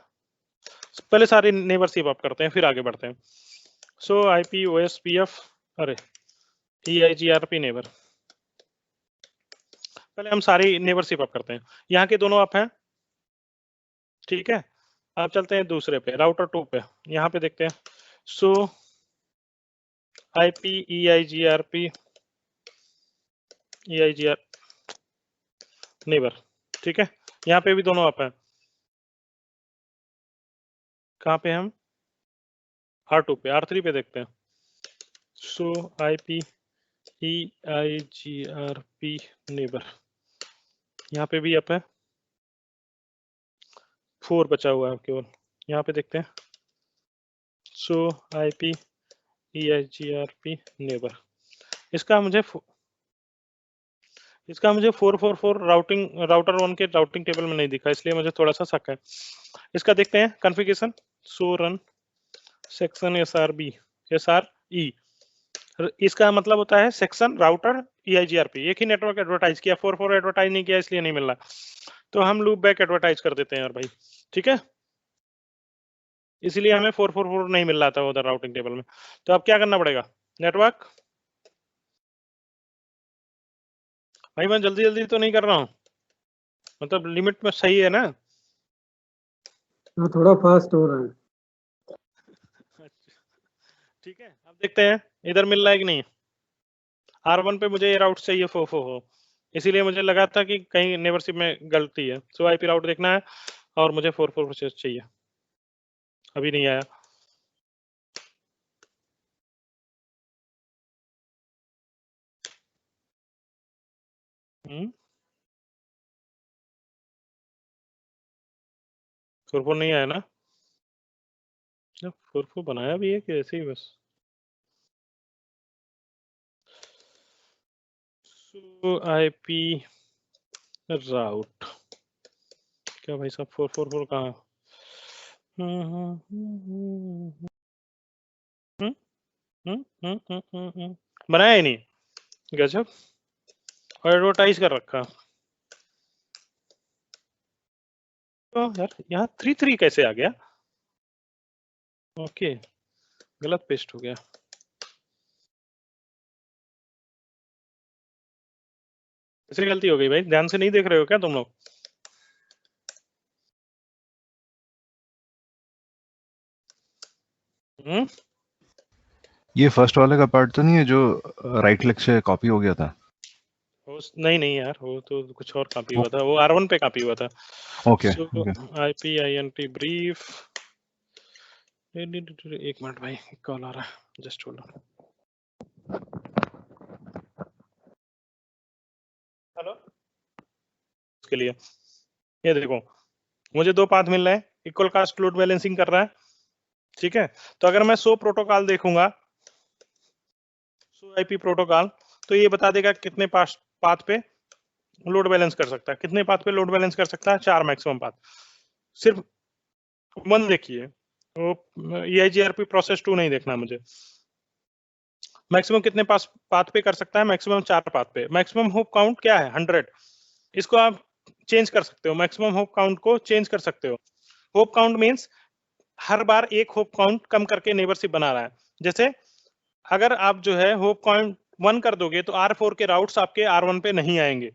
पहले सारे नेबरशिप अप करते हैं फिर आगे बढ़ते हैं। सो आईपी ओएसपीएफ, अरे EIGRP नेबर, पहले हम सारी नेबरशिप अप करते हैं। यहाँ के दोनों अप हैं, ठीक है। अब चलते हैं दूसरे पे, राउटर 2 पे। यहाँ पे देखते हैं सो आईपी EIGRP नेबर, ठीक है। यहाँ पे भी दोनों अप हैं। कहाँ पे हम? R2 पे, R3 पे देखते हैं। सो आईपी EIGRP नेबर, यहाँ पे भी अप है, 4 बचा हुआ है केवल। यहाँ पे देखते हैं सो आईपी EIGRP नेबर, इसका मुझे 444 राउटर 1 के राउटिंग टेबल में नहीं दिखा, इसलिए मुझे थोड़ा सा शक है। इसका देखते हैं कॉन्फ़िगरेशन, सो रन सेक्शन SRE, इसका मतलब होता है सेक्शन राउटर EIGRP। एक ही नेटवर्क एडवर्टाइज किया, 44 एडवर्टाइज नहीं किया, इसलिए नहीं मिल रहा। तो हम लूप बैक एडवर्टाइज कर देते हैं यार भाई, ठीक है। इसलिए हमें 444 नहीं मिल रहा था उधर राउटिंग टेबल में। तो अब क्या करना पड़ेगा? नेटवर्क भाई, मैं जल्दी जल्दी तो नहीं कर रहा हूँ, मतलब लिमिट में सही है ना? हाँ, थोड़ा फास्ट हो रहा है। ठीक है, अब देखते हैं इधर मिल रहा है कि नहीं। R1 पे मुझे ये राउट चाहिए 444 हो, इसीलिए मुझे लगा था कि कहीं नेबरशिप में गलती है। सो आईपी राउट देखना है और मुझे 444 चाहिए, अभी नहीं आया। हम्म, 44 नहीं आया ना? 44 बनाया भी है कि ऐसे ही बस? सो आईपी राउट, क्या भाई साहब 444 कहाँ? बनाया ही नहीं, गजब, और एडवर्टाइज कर रखा। तो यार यहाँ 33 कैसे आ गया? ओके, गलत पेस्ट हो गया। कैसे गलती हो गई भाई? ध्यान से नहीं देख रहे हो क्या तुम लोग? ये फर्स्ट वाले का पार्ट तो नहीं है जो राइट क्लिक से कॉपी हो गया था? नहीं नहीं यार, वो तो कुछ और कॉपी हुआ था, वो R1 पे कॉपी हुआ था। ओके IP INT ब्रीफ, एक मिनट भाई, कॉल आ रहा है, जस्ट होल्ड ऑन। हेलो, उसके लिए ये देखो, मुझे 2 पाथ मिल रहे हैं, इक्वल कास्ट लोड बैलेंसिंग कर रहा है, ठीक है। तो अगर मैं सो प्रोटोकॉल देखूंगा, सो आईपी प्रोटोकॉल, तो ये बता देगा कितने पाथ पे लोड बैलेंस कर सकता है। कितने पाथ पे लोड बैलेंस कर सकता है? 4 मैक्सिमम पाथ। सिर्फ 1 देखिए, वो EIGRP प्रोसेस 2 नहीं देखना मुझे। मैक्सिमम कितने पाथ पे कर सकता है? मैक्सिमम 4 पाथ पे। मैक्सिमम होप काउंट क्या है? 100। इसको आप चेंज कर सकते हो, मैक्सिमम होप काउंट को चेंज कर सकते हो। होप काउंट मींस हर बार एक होप काउंट कम करके नेबरशिप बना रहा है। जैसे अगर आप जो है होप काउंट 1 कर दोगे तो R4 के राउट्स आपके R1 पे नहीं आएंगे,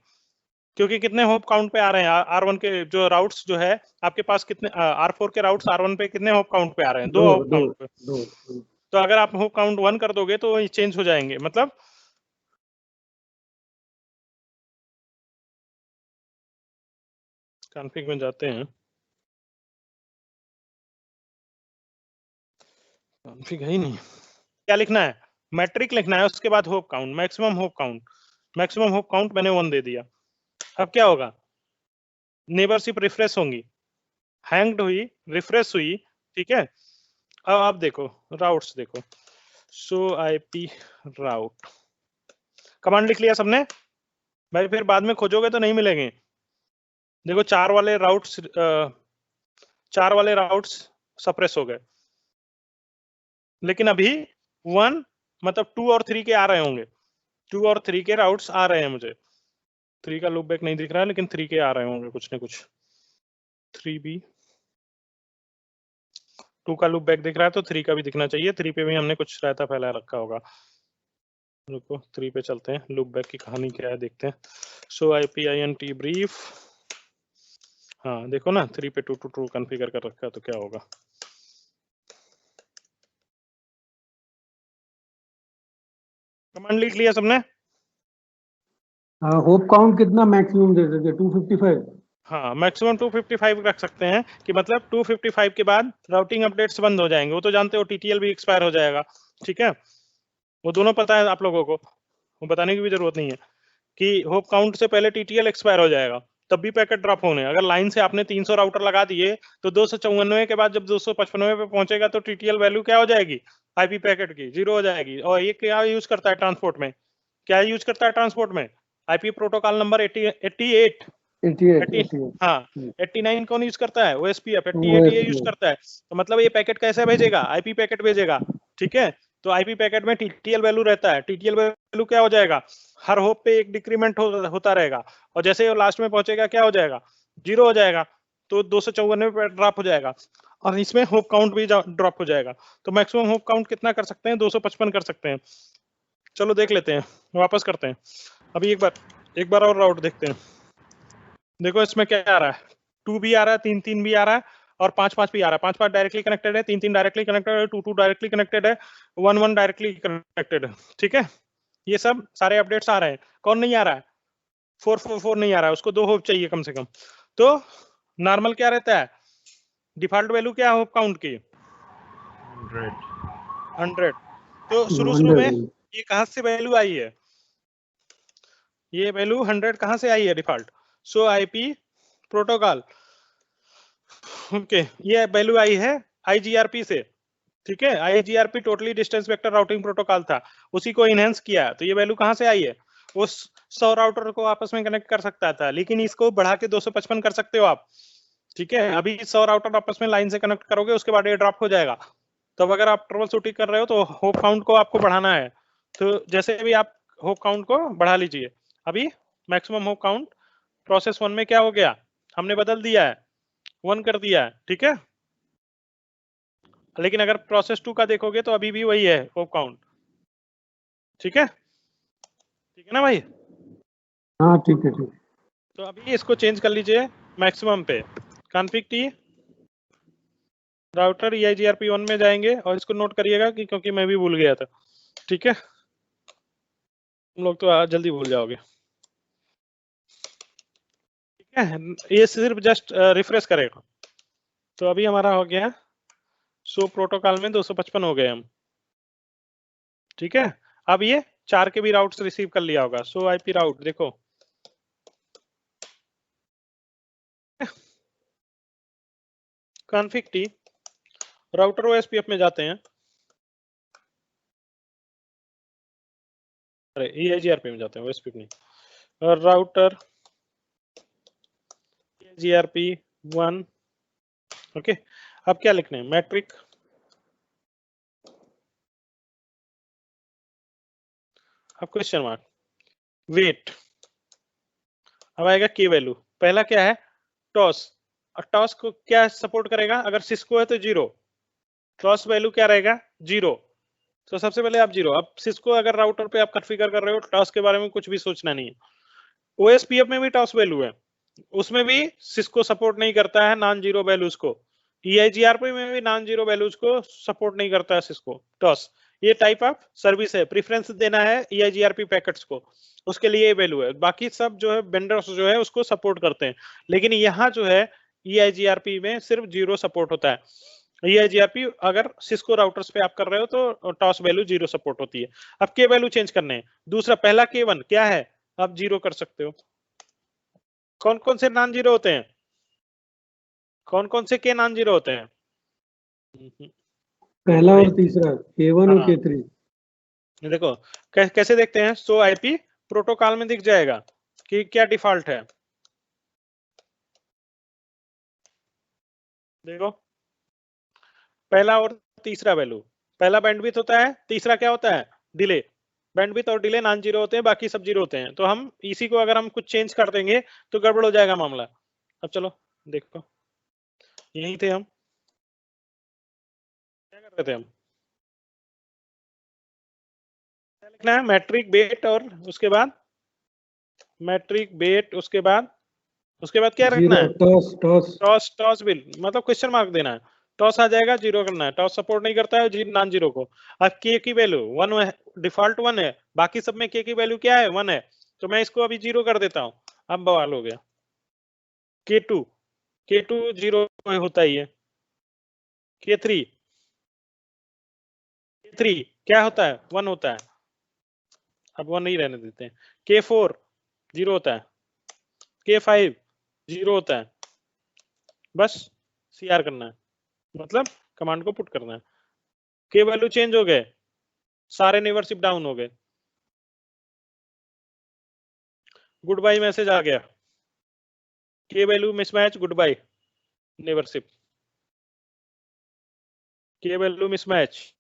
क्योंकि कितने होप काउंट पे आ रहे हैं? R1 के जो राउट्स जो है आपके पास, कितने R4 के राउट्स R1 पे कितने होप काउंट पे आ रहे हैं? 2 दो होप दो काउंट पे। दो तो अगर आप होप काउंट 1 कर दोगे तो ये चेंज हो जाएंगे, मतलब कॉन्फ़िग में जाते हैं, कॉन्फ़िग है ही नहीं। क्या लिखना है? मैट्रिक लिखना है, उसके बाद hope count, maximum hope count. Maximum hope count मैंने 1 दे दिया। अब क्या होगा? नेबरशिप रिफ्रेश होंगी, हैंग्ड हुई, रिफ्रेश हुई, ठीक है। अब आप देखो राउट्स, देखो शो आईपी राउट, कमांड लिख लिया सबने भाई, फिर बाद में खोजोगे तो नहीं मिलेंगे। देखो 4 वाले राउट्स सप्रेस हो गए, लेकिन अभी 1 मतलब 2 और 3 के आ रहे होंगे, 2 और 3 के राउट्स आ रहे हैं मुझे। 3 का लूप बैक नहीं दिख रहा है, लेकिन 3 के आ रहे होंगे कुछ ना कुछ। 3B 2 का लूप बैक दिख रहा है, तो 3 का भी दिखना चाहिए। 3 पे भी हमने कुछ रायता फैला रखा होगा। रुको 3 पे चलते हैं, लूप बैक की कहानी क्या है देखते हैं। सो IPINT ब्रीफ, हाँ देखो ना 3 पे 2 to 2 कॉन्फ़िगर कर रखा है, तो क्या होगा? कमांड लिख लिया सबने? होप काउंट कितना मैक्सिमम दे सके? 255। हाँ मैक्सिमम 255 रख सकते हैं, कि मतलब 255 के बाद राउटिंग अपडेट्स बंद हो जाएंगे। वो तो जानते हो, TTL भी एक्सपायर हो जाएगा, ठीक है। वो दोनों पता है आप लोगों को, वो बताने की भी जरूरत नहीं है कि होप काउंट से पहले TTL एक्सपायर हो जाएगा, तब भी पैकेट ड्रॉप होने। अगर लाइन से आपने 300 राउटर लगा दिए, तो 294 के बाद जब 255 पे पहुंचेगा, तो TTL वैल्यू क्या हो जाएगी? IP पैकेट की 0 हो जाएगी। और ये क्या यूज करता है ट्रांसपोर्ट में? क्या यूज करता है ट्रांसपोर्ट में? IP प्रोटोकॉल नंबर 88 हाँ, 89 कौन यूज करता है? OSPF 88 ये यूज करता है। तो मतलब ये पैकेट कैसे भेजेगा? IP पैकेट भेजेगा, ठीक है। तो IP पैकेट में TTL वैल्यू रहता है। TTL वैल्यू क्या हो जाएगा? हर होप पे एक डिक्रीमेंट होता रहेगा, और जैसे वो लास्ट में पहुंचेगा क्या हो जाएगा? 0 हो जाएगा। तो 294 पे ड्रॉप हो जाएगा, और इसमें होप काउंट भी ड्रॉप हो जाएगा। तो मैक्सिमम होप काउंट कितना कर सकते हैं? 255 कर सकते हैं। चलो देख लेते हैं, वापस करते हैं। अभी एक बार और राउट देखते हैं। देखो इसमें क्या आ रहा है? 2 भी आ रहा है, 3 भी आ रहा है, और 5 भी आ रहा है। 5 डायरेक्टली कनेक्टेड है, 3 डायरेक्टली कनेक्टेड है, 2 डायरेक्टली कनेक्टेड है, 1 डायरेक्टली कनेक्टेड है, ठीक है। ये सब सारे अपडेट्स आ रहे हैं। कौन नहीं आ रहा है? 444 नहीं आ रहा है, उसको 2 होप चाहिए कम से कम। तो नॉर्मल क्या रहता है? डिफॉल्ट वैल्यू क्या है होप काउंट की? 100। तो शुरू में ये कहां से वैल्यू आई है? ये वैल्यू 100 कहां से आई है डिफॉल्ट? सो IP प्रोटोकॉल, ओके, ये वैल्यू आई है IGRP से, ठीक है। IGRP totally distance vector routing protocol था, उसी को इनहेंस किया। तो ये वैल्यू कहां से आई है? उस 100 राउटर को आपस में कनेक्ट कर सकता था, लेकिन इसको बढ़ा के 255 कर सकते हो आप, ठीक है। अभी 100 राउटर आपस में लाइन से कनेक्ट करोगे, उसके बाद ये ड्रॉप हो जाएगा। तब अगर आप ट्रबल शूटिंग कर रहे हो, तो होप काउंट को आपको बढ़ाना है। तो जैसे भी आप होप काउंट को बढ़ा लीजिए। अभी मैक्सिमम होप काउंट प्रोसेस 1 में क्या हो गया? हमने बदल दिया है, 1 कर दिया है, ठीक है। लेकिन अगर प्रोसेस 2 का देखोगे, तो अभी भी वही है होप काउंट, ठीक है। ठीक है ना भाई? हाँ ठीक है, ठीक है। तो अभी इसको चेंज कर लीजिए मैक्सिमम पे। कॉन्फिग टी राउटर EIGRP 1 में जाएंगे, और इसको नोट करिएगा कि क्योंकि मैं भी भूल गया था, ठीक है। तुम लोग तो जल्दी भूल जाओगे, ठीक है। ये सिर्फ जस्ट रिफ्रेश करेगा। तो अभी हमारा हो गया, सो प्रोटोकॉल में 255 हो गए हम, ठीक है। अब ये 4 के भी राउट्स रिसीव कर लिया होगा। सो IP राउट देखो, कॉन्फिग टी राउटर OSPF में जाते हैं, अरे EIGRP में जाते हैं, OSPF नहीं। और राउटर EIGRP 1, ओके। अब क्या लिखना है? मैट्रिक, अब क्वेश्चन मार्क, वेट, अब आएगा की वैल्यू। पहला क्या है? टॉस। और टॉस को क्या सपोर्ट करेगा? अगर सिस्को है तो 0, टॉस वैल्यू क्या रहेगा? 0। तो सबसे पहले आप 0। अब सिस्को अगर राउटर पे आप कॉन्फ़िगर कर रहे हो, टॉस के बारे में कुछ भी सोचना नहीं है। OSPF में भी टॉस वैल्यू है, उसमें भी सिस्को सपोर्ट नहीं करता है नॉन जीरो वैल्यूज को। EIGRP में भी नॉन जीरो वैल्यूज को सपोर्ट नहीं करता है सिस्को टॉस। ये टाइप ऑफ सर्विस है, प्रेफरेंस देना है EIGRP पैकेट्स को, उसके लिए ये वैल्यू है। बाकी सब जो है वेंडर्स जो है उसको सपोर्ट करते हैं, लेकिन यहाँ जो है EIGRP में सिर्फ 0 सपोर्ट होता है। EIGRP अगर सिस्को राउटर्स पे आप कर रहे हो तो टॉस वैल्यू 0 सपोर्ट होती है। अब के वैल्यू चेंज करने हैं। दूसरा, पहला K1 क्या है, आप 0 कर सकते हो। कौन कौन से नॉन जीरो होते हैं, कौन कौन से के नॉन जीरो होते हैं? पहला और तीसरा K1 और हाँ। K3। देखो कैसे देखते हैं, सो आईपी प्रोटोकॉल में दिख जाएगा कि क्या डिफॉल्ट है। देखो पहला और तीसरा वैल्यू, पहला बैंडविड्थ होता है, तीसरा क्या होता है, डिले। बैंडविड्थ और डिले नॉन जीरो होते हैं, बाकी सब जीरो होते हैं। तो हम इसी को अगर हम कुछ चेंज कर देंगे तो गड़बड़ हो जाएगा मामला। अब चलो देखो, यही थे हम, क्या कर रहे थे हम, क्या लिखना है, मैट्रिक बेट, और उसके बाद मैट्रिक बेट, उसके बाद क्या रखना है, toss toss toss. Toss bill मतलब क्वेश्चन मार्क देना है, टॉस आ जाएगा, जीरो करना है। टॉस सपोर्ट नहीं करता है नॉन जीरो को। अब के की वैल्यू 1 है, डिफॉल्ट 1 है, बाकी सब में के की वैल्यू क्या है, 1 है, तो मैं इसको अभी 0 कर देता हूं। अब बवाल हो गया। K2 0 होता ही है। K3 क्या होता है, 1 होता है। अब 1 नहीं रहने देते हैं। K4 0 होता है। K5 0 होता है। बस CR करना है, मतलब कमांड को पुट करना है। के वैल्यू चेंज हो गए, सारे नेबरशिप डाउन हो गए, गुड बाय मैसेज आ गया, के value mismatch, good bye neighbourship, के value mismatch.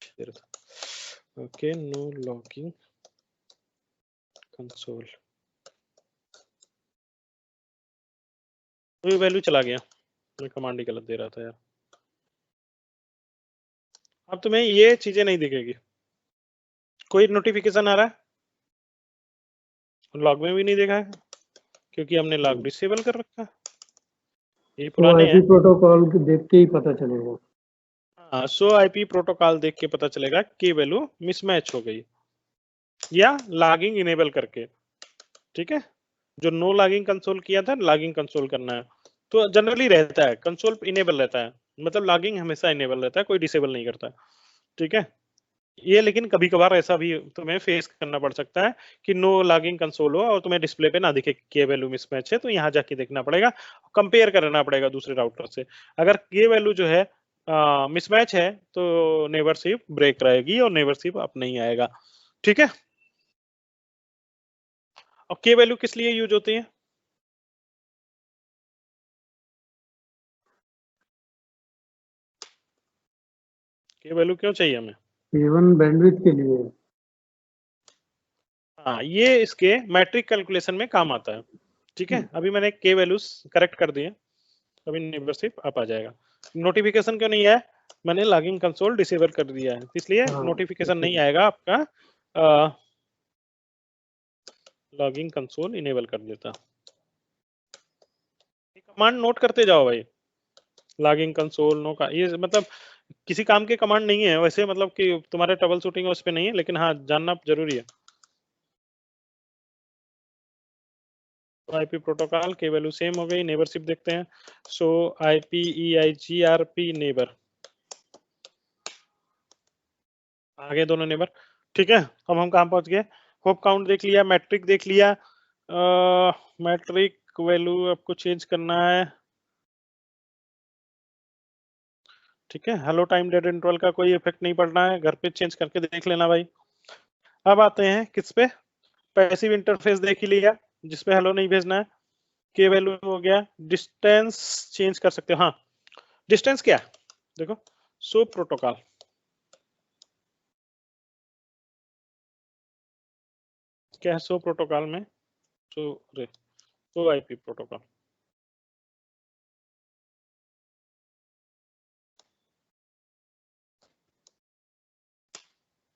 Okay, no logging console, तो वैल्यू चला गया, मैं कमांड ही गलत दे रहा था यार। अब तुम्हें ये चीजें नहीं दिखेगी। कोई नोटिफिकेशन आ रहा है, लॉग में भी नहीं देखा है क्योंकि हमने लॉग डिसेबल कर रखा है, ये तो पुराने आईपी हैं। प्रोटोकॉल देख के ही पता चलेगा। हाँ, सो आईपी प्रोटोकॉल देख के पता चलेगा कि वैल्यू मिसमैच हो गई, या लॉगिंग इनेबल करके। ठीक है, जो नो लॉगिंग कंसोल किया था, लॉगिंग कंसोल करना है, तो जनरली रहता है कंसोल इनेबल रहता है, मतलब लॉगिंग हमेशा इनेबल रहता है, कोई डिसेबल नहीं करता। ठीक है, ये लेकिन कभी कभार ऐसा भी तुम्हें फेस करना पड़ सकता है कि नो लॉगिंग कंसोल हो और तुम्हें डिस्प्ले पे ना दिखे के वैल्यू मिसमैच है, तो यहाँ जाके देखना पड़ेगा, कंपेयर करना पड़ेगा दूसरे राउटर से। अगर के वैल्यू जो है मिसमैच है तो नेबरशिप ब्रेक रहेगी और नेबरशिप अप नहीं आएगा। ठीक है, और के वैल्यू किस लिए यूज होती है, के वैल्यू क्यों चाहिए हमें? K1 बैंडविड्थ के लिए। हाँ, ये इसके मैट्रिक कैलकुलेशन में काम आता है। ठीक है, अभी मैंने के वैल्यूज करेक्ट कर दिए, अभी नेबरशिप अप आ जाएगा। नोटिफिकेशन क्यों नहीं है, मैंने लॉगिंग कंसोल डिसेबल कर दिया है, इसलिए हाँ, नोटिफिकेशन नहीं आएगा आपका। लॉगिंग कंसोल इनेबल कर देता। कमांड नोट करते जाओ भाई, लॉगिंग कंसोल नो का, ये मतलब किसी काम के कमांड नहीं है वैसे, मतलब कि तुम्हारे ट्रबल शूटिंग उस पे नहीं है, लेकिन हाँ जानना जरूरी है। आईपी प्रोटोकॉल के वैल्यू सेम हो गई, नेबरशिप देखते हैं। सो आईपी EIGRP नेबर, आगे दोनों नेबर। ठीक है, अब हम कहाँ पहुंच गए, होप काउंट देख लिया, मैट्रिक देख लिया, मैट्रिक वैल्यू आपको चेंज करना है। ठीक है, हेलो टाइम डेट इंटरवल का कोई इफेक्ट नहीं पड़ना है, घर पे चेंज करके देख लेना भाई। अब आते हैं किस पे, पैसिव इंटरफेस देख ही लिया जिसपे हेलो नहीं भेजना है, के वैल्यू हो गया, डिस्टेंस चेंज कर सकते हो। हाँ, डिस्टेंस क्या है देखो, सो प्रोटोकॉल, क्या है सो प्रोटोकॉल में, सो आईपी प्रोटोकॉल।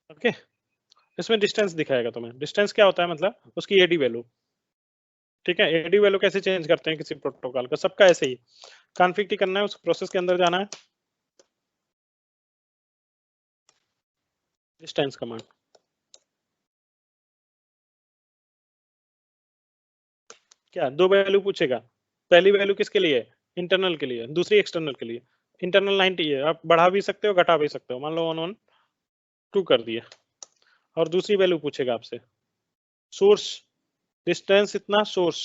ओके, इसमें डिस्टेंस दिखाएगा तुम्हें, डिस्टेंस क्या होता है मतलब उसकी एडी वैल्यू। ठीक है, एडी वैल्यू कैसे चेंज करते हैं किसी प्रोटोकॉल का, सबका ऐसे ही कॉन्फ़िग करना है, उस प्रोसेस के अंदर जाना है, डिस्टेंस कमांड। क्या दो वैल्यू पूछेगा, पहली वैल्यू किसके लिए, इंटरनल के लिए, दूसरी एक्सटर्नल के लिए। इंटरनल 90 है, आप बढ़ा भी सकते हो घटा भी सकते हो, मान लो 112 कर दिया। और दूसरी वैल्यू पूछेगा आपसे सोर्स डिस्टेंस इतना, सोर्स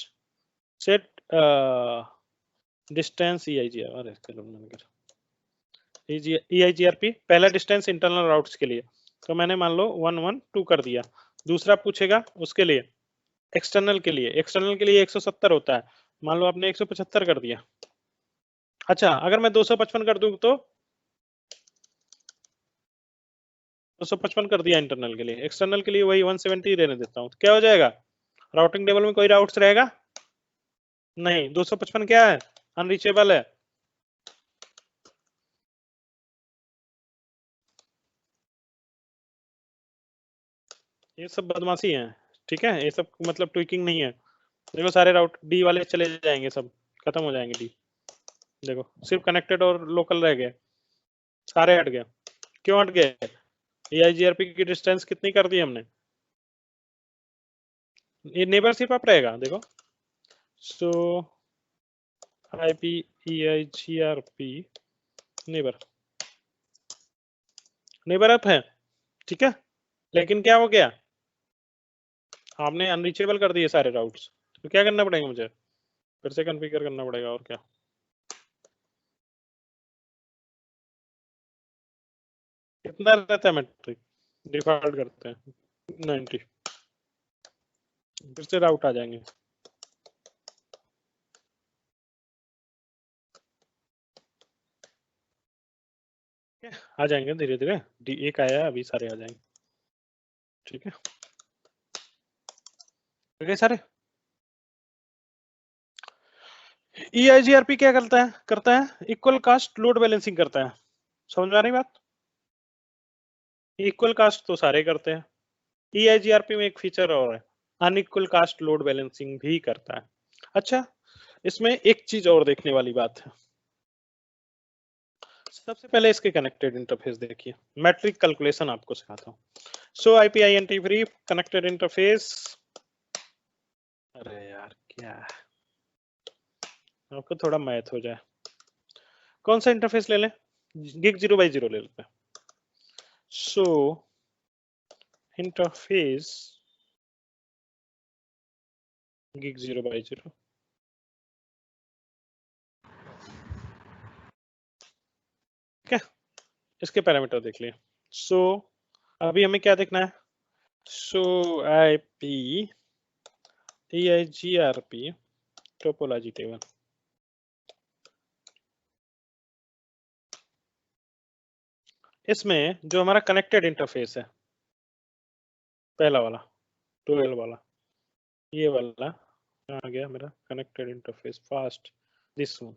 सेट डिस्टेंस EIGR, अरे EIGRP पहला डिस्टेंस इंटरनल राउट्स के लिए, तो मैंने मान लो 112 कर दिया। दूसरा पूछेगा उसके लिए एक्सटर्नल के लिए, एक्सटर्नल के लिए 170 होता है, मान लो आपने 175 कर दिया। अच्छा अगर मैं 255 कर दूं तो 255 कर दिया इंटरनल के लिए, एक्सटर्नल के लिए वही 170 रहने देता हूं, तो क्या हो जाएगा, राउटिंग टेबल में कोई राउट्स रहेगा नहीं, 255 क्या है, अनरीचेबल है। ये सब बदमाशी है, ठीक है, ये सब मतलब ट्विकिंग नहीं है। देखो सारे राउट डी वाले चले जाएंगे, सब खत्म हो जाएंगे डी, देखो सिर्फ कनेक्टेड और लोकल रह गए, सारे हट गए। क्यों हट गए, EIGRP की डिस्टेंस कितनी कर दी हमने, ये नेबरशिप अप रहेगा देखो। सो IP EIGRP neighbour, neighbour up है, ठीक है, लेकिन क्या हो गया, आपने अनरीचेबल कर दिए सारे राउट्स, तो क्या करना पड़ेगा मुझे, फिर से कॉन्फ़िगर करना पड़ेगा, और क्या। कितना रहता है मैट्रिक, डिफॉल्ट करते हैं 90, फिर से राउट आ जाएंगे। आ जाएंगे धीरे धीरे, एक आया है, अभी सारे आ जाएंगे, ठीक है, गए सारे। EIGRP क्या करता है इक्वल कास्ट लोड बैलेंसिंग करता है, समझ में आ रही बात, इक्वल कास्ट तो सारे करते हैं, EIGRP में एक फीचर और है, अनइक्वल कास्ट लोड बैलेंसिंग भी करता है। अच्छा इसमें एक चीज और देखने वाली बात है, सबसे पहले इसके कनेक्टेड इंटरफेस देखिए, मैट्रिक कैलकुलेशन आपको सिखाता हूँ। सो IPINT फ्री कनेक्टेड इंटरफेस, अरे यार क्या है, आपको थोड़ा मैथ हो जाए, कौन सा इंटरफेस ले लें, गिग 0x0 ले लेते हैं। सो इंटरफेस गिग 0x0, ठीक है, इसके पैरामीटर देख लिए। सो अभी हमें क्या देखना है, सो IP EIGRP टोपोलॉजी टेबल, इसमें जो हमारा कनेक्टेड इंटरफेस है, पहला वाला 12 वाला, ये वाला आ गया मेरा connected interface fast, this one.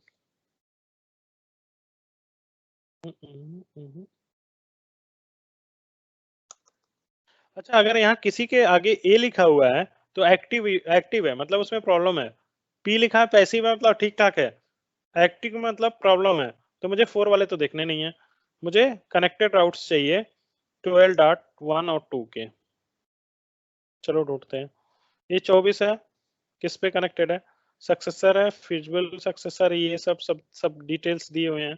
अच्छा अगर यहाँ किसी के आगे A लिखा हुआ है तो एक्टिव है, मतलब उसमें प्रॉब्लम है, P लिखा है पैसिव है, मतलब ठीक ठाक है, एक्टिव मतलब प्रॉब्लम है, तो मुझे 4 वाले तो देखने नहीं है, मुझे कनेक्टेड राउट्स चाहिए 12.1 और 2 के। चलो ढूंढते हैं, ये 24 है, किस पे कनेक्टेड है, सक्सेसर है, फिजिबल सक्सेसर, ये सब डिटेल्स दिए हुए हैं,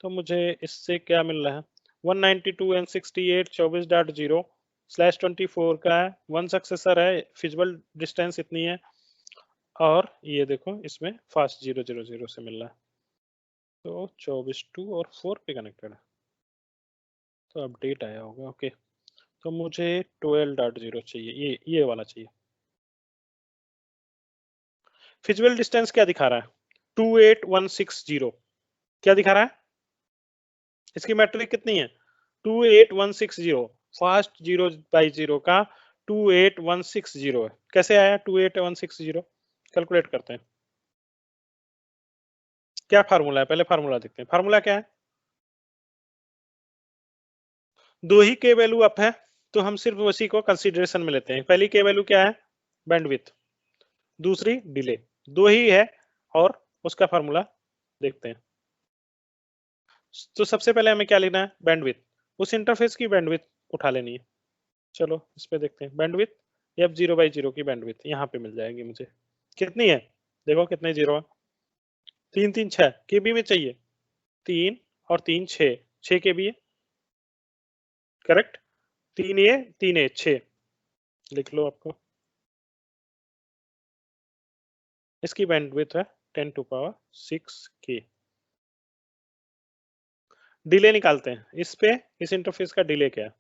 तो मुझे इससे क्या मिल रहा है, 192 एंड 68 24.0/24 का है, वन सक्सेसर है, फिजिबल डिस्टेंस इतनी है, और ये देखो इसमें फास्ट 000 से मिल रहा है, तो 24/2 और 4 पे कनेक्टेड है, तो अपडेट आया होगा, ओके, तो मुझे 12.0 चाहिए, ये वाला चाहिए। फिजिबल डिस्टेंस क्या दिखा रहा है, 28160, क्या दिखा रहा है, इसकी मैट्रिक कितनी है 28160, फास्ट 0x0 का 28160 है, कैसे आया 28160, कैलकुलेट करते हैं, क्या फार्मूला है, पहले फार्मूला देखते हैं, फार्मूला क्या है, दो ही के वैल्यू अप है तो हम सिर्फ उसी को कंसीडरेशन में लेते हैं, पहली के वैल्यू क्या है बैंडविड्थ, दूसरी डिले, दो ही है, और उसका फार्मूला देखते हैं। तो सबसे पहले हमें क्या लेना है, बैंडविड्थ, उस इंटरफेस की बैंडविड्थ उठा लेनी है। चलो इस पे देखते हैं बैंडविड्थ, f0/0 की बैंडविड्थ यहाँ पे मिल जाएगी मुझे। कितनी है देखो, कितने जीरो है, 3 3 6 केबी में चाहिए, 3 और 3 6, 6 केबी है करेक्ट, 3 ये 3 ए 6 लिख लो आपको। इसकी बैंडविड्थ है 10⁶ के। डिले निकालते हैं इस पे, इस इंटरफेस का डिले क्या है,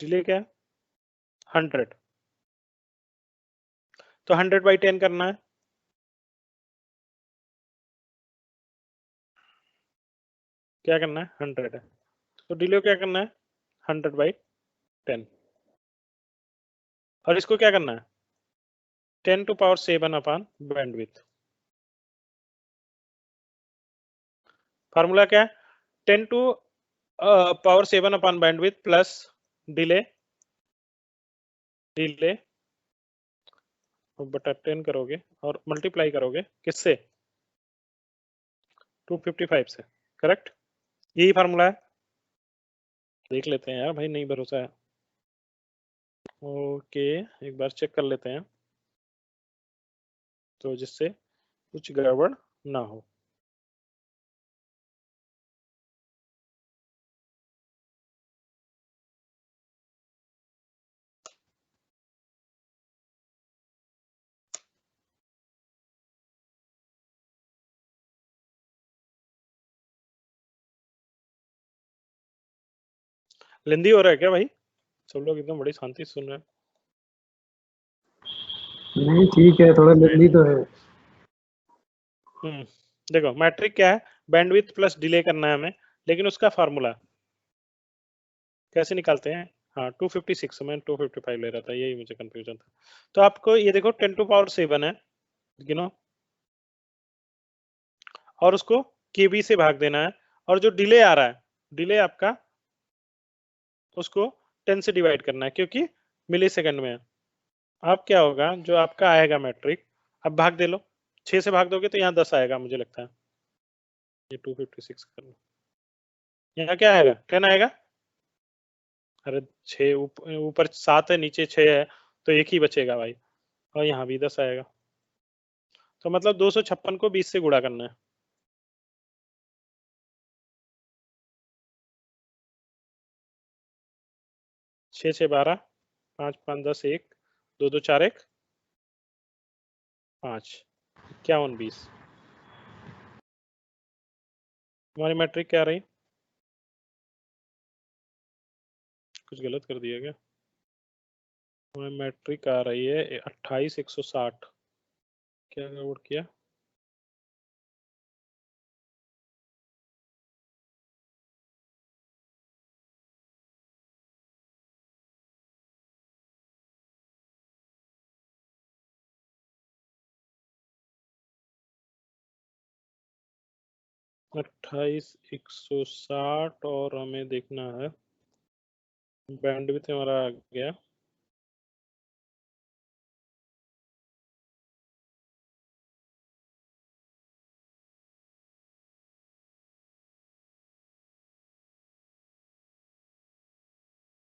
डिले क्या है 100, तो 100/10 करना है, क्या करना है 100 है, तो डिले क्या करना है 100/10, और इसको क्या करना है 10⁷ अपॉन बैंडविड्थ। फार्मूला क्या है 10⁷ upon bandwidth plus delay, delay बटा 10 करोगे और मल्टीप्लाई करोगे किससे 255 से, करेक्ट, यही फार्मूला है। देख लेते हैं यार भाई, नहीं भरोसा है, ओके एक बार चेक कर लेते हैं तो जिससे कुछ गड़बड़ ना हो। लेंदी हो रहा है क्या भाई, सब लोग एकदम बड़ी शांति से सुन रहे हैं। नहीं ठीक है, थोड़ा जल्दी तो है। देखो मैट्रिक क्या है, बैंडविड्थ प्लस डिले करना है हमें, लेकिन उसका फार्मूला कैसे निकालते हैं, हाँ 256, मैं 255 ले रहा था, यही मुझे कंफ्यूजन था। तो आपको ये देखो 10⁷ है गिनो, और उसको केबी से भाग देना है, और जो डिले आ रहा है, डिले आपका उसको 10 से डिवाइड करना है क्योंकि मिली सेकंड में है। अब क्या होगा, जो आपका आएगा मैट्रिक, अब भाग दे लो, 6 से भाग दोगे तो यहाँ 10 आएगा मुझे लगता है, ये 256 कर लो, यहाँ क्या आएगा 10 आएगा, अरे 6 ऊपर 7 है नीचे 6 है, तो एक ही बचेगा भाई, और यहाँ भी 10 आएगा, तो मतलब 256 को 20 से गुणा करना है, 6 6 12, 5 5 10 1, 2 2 4 1 5, 51 20। हमारी मैट्रिक क्या रही, कुछ गलत कर दिया क्या, हमारी मैट्रिक आ रही है 28 160, क्या गड़बड़ किया, अट्ठाईस 160, और हमें देखना है बैंडविड्थ हमारा आ गया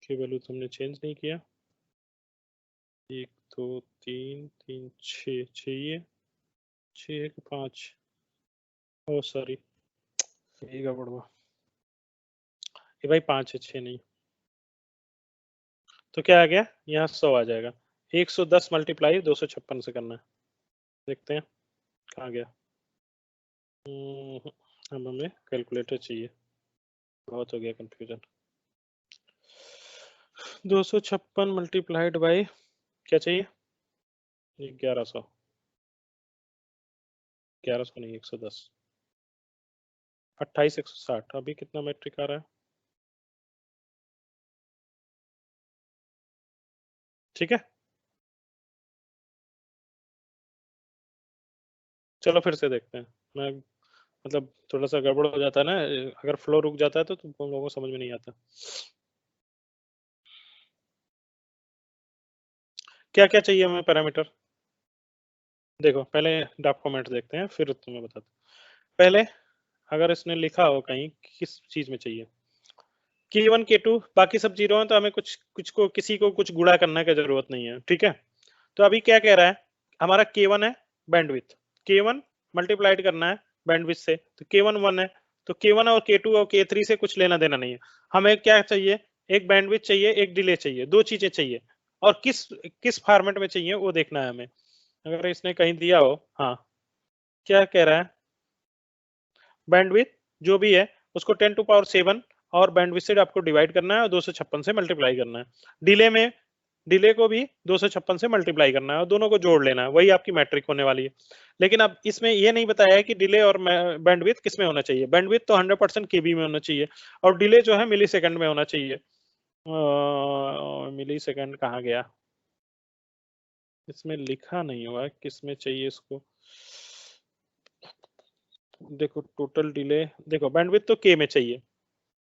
की वैल्यू तो हमने चेंज नहीं किया, 1 2 3 3 6 चाहिए, 6 1 5, ओ सॉरी ये गड़बड़ हुआ, ये भाई 5 है 6 नहीं, तो क्या आ गया यहाँ 100 आ जाएगा, 110 मल्टीप्लाई 256 से करना है, देखते हैं कहाँ गया, अब हमें कैलकुलेटर चाहिए, बहुत हो गया कंफ्यूजन, 256 मल्टीप्लाइड बाई क्या चाहिए 1100, 1100 नहीं 110, 28 160, अभी कितना मैट्रिक आ रहा है, ठीक है। चलो फिर से देखते हैं, मैं मतलब थोड़ा सा गड़बड़ हो जाता है ना, अगर फ्लो रुक जाता है तो तुम लोगों को समझ में नहीं आता, क्या क्या चाहिए हमें पैरामीटर, देखो पहले डॉक्यूमेंट देखते हैं फिर तुम्हें बताते हैं। पहले अगर इसने लिखा हो कहीं किस चीज में चाहिए, K1 K2 बाकी सब जीरो हैं, तो हमें किसी को कुछ गुणा करने की जरूरत नहीं है, ठीक है। तो अभी क्या कह रहा है, हमारा K1 है बैंडविथ, K1 मल्टीप्लाइड करना है बैंडविथ से, तो K1 1 है, तो K1 और K2 और K3 से कुछ लेना देना नहीं है। हमें क्या चाहिए, एक बैंडविथ चाहिए, एक डिले चाहिए, दो चीजें चाहिए, और किस फॉर्मेट में चाहिए वो देखना है हमें। अगर इसने कहीं दिया हो, हाँ क्या कह रहा है, बैंडविथ जो भी है उसको 10 टू पावर 7 और बैंडविथ से आपको डिवाइड करना है और 256 से मल्टीप्लाई करना है। डिले को भी 256 से मल्टीप्लाई करना है और दोनों को जोड़ लेना है, वही आपकी मैट्रिक होने वाली है। लेकिन अब इसमें ये नहीं बताया है कि डिले और बैंडविथ किस में होना चाहिए। बैंडविथ तो 100% केबी में होना चाहिए और डिले जो है मिली सेकंड में होना चाहिए। मिली सेकंड कहाँ गया, इसमें लिखा नहीं हुआ किस में चाहिए इसको। देखो टोटल डिले, देखो बैंडविथ तो के में चाहिए,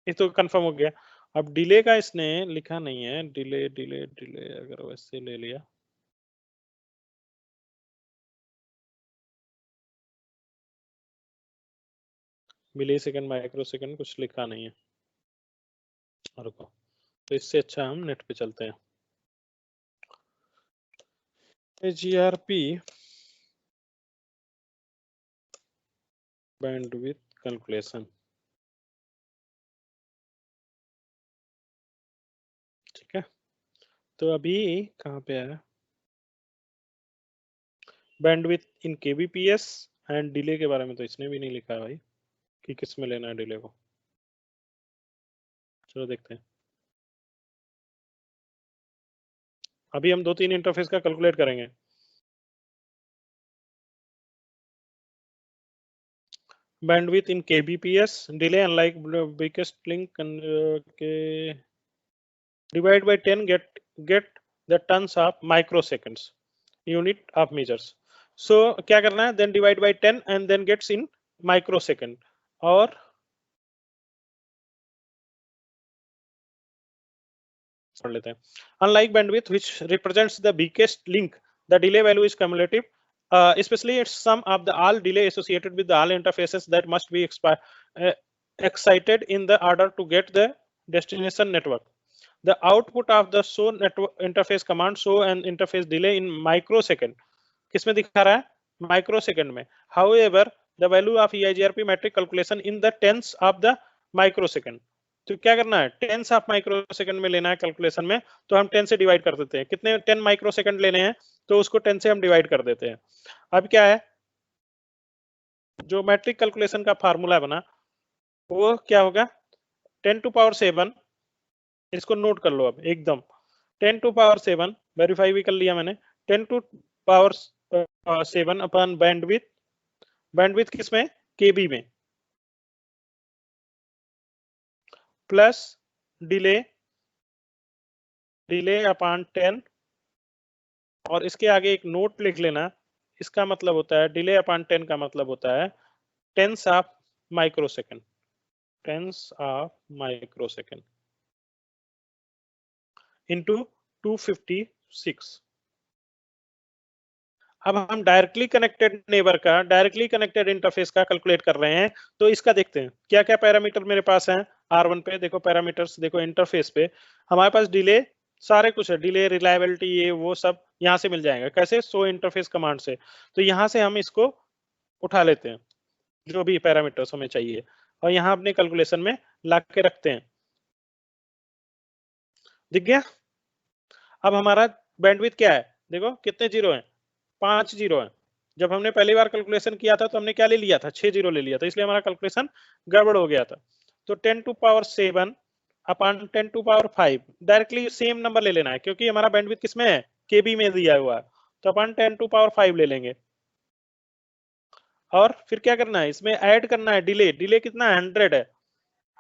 ये तो कंफर्म हो गया। अब डिले का इसने लिखा नहीं है, डिले डिले डिले अगर वैसे ले लिया, मिली सेकंड माइक्रो सेकंड कुछ लिखा नहीं है, रुको, तो इससे अच्छा हम नेट पे चलते हैं। AGRP बैंडविथ कैलकुलेशन, ठीक है। तो अभी कहाँ पे है, bandwidth in kbps and delay के बारे में तो इसने भी नहीं लिखा है भाई कि किस में लेना है डिले को। चलो देखते हैं, अभी हम 2-3 इंटरफेस का कैलकुलेट करेंगे। Bandwidth in kbps, delay unlike weakest link divide by 10 get the tons of microseconds unit of measures. So क्या करना है, then divide by 10 and then gets in microsecond, और पढ़ लेते हैं। Unlike bandwidth which represents the weakest link, the delay value is cumulative. Especially it's sum of the all delay associated with the all interfaces that must be excited in the order to get the destination network. The output of the show network interface command show an interface delay in microsecond. किसमें दिखा रहा है, microsecond में। However, the value of EIGRP metric calculation in the tenths of the microsecond. तो क्या करना है, tense of microsecond में लेना है कैलकुलेशन में, तो हम 10 से डिवाइड कर देते हैं। कितने 10 माइक्रोसेकंड लेने हैं, तो उसको 10 से हम डिवाइड कर देते हैं। अब क्या है, जो मैट्रिक कैलकुलेशन का फार्मूला बना वो क्या होगा, 10 टू पावर 7, इसको नोट कर लो अब एकदम, 10 टू पावर 7 वेरीफाई भी कर लिया मैंने, 10 टू पावर 7 अपन बैंडविथ किसमें, केबी में, प्लस डिले अपॉन 10, और इसके आगे एक नोट लिख लेना, इसका मतलब होता है डिले अपॉन 10 का मतलब होता है टेंस ऑफ माइक्रोसेकंड, इनटू 256। अब हम डायरेक्टली कनेक्टेड इंटरफेस का कैलकुलेट कर रहे हैं, तो इसका देखते हैं क्या क्या पैरामीटर मेरे पास हैं। R1 पे देखो पैरामीटर्स, देखो इंटरफेस पे हमारे पास डिले सारे कुछ है, डिले रिलायबिलिटी ये वो सब यहाँ से मिल जाएगा। कैसे, शो इंटरफेस कमांड से। तो यहाँ से हम इसको उठा लेते हैं जो भी पैरामीटर्स हमें चाहिए और यहाँ अपने कैलकुलेशन में ला के रखते हैं। दिख गया। अब हमारा बैंडविथ क्या है, देखो कितने जीरो हैं, 5 जीरो है। जब हमने पहली बार कैलकुलेशन किया था तो हमने क्या ले लिया था, 6 जीरो ले लिया था, इसलिए हमारा कैलकुलेशन गड़बड़ हो गया था। तो 10 to power 7 upon 10 to power 5 directly same number ले लेना है क्योंकि हमारा बैंडविथ किसमें है, केबी में दिया हुआ है। तो अपन 10 टू पावर 5 ले लेंगे और फिर क्या करना है, इसमें ऐड करना है डिले कितना है, 100 है,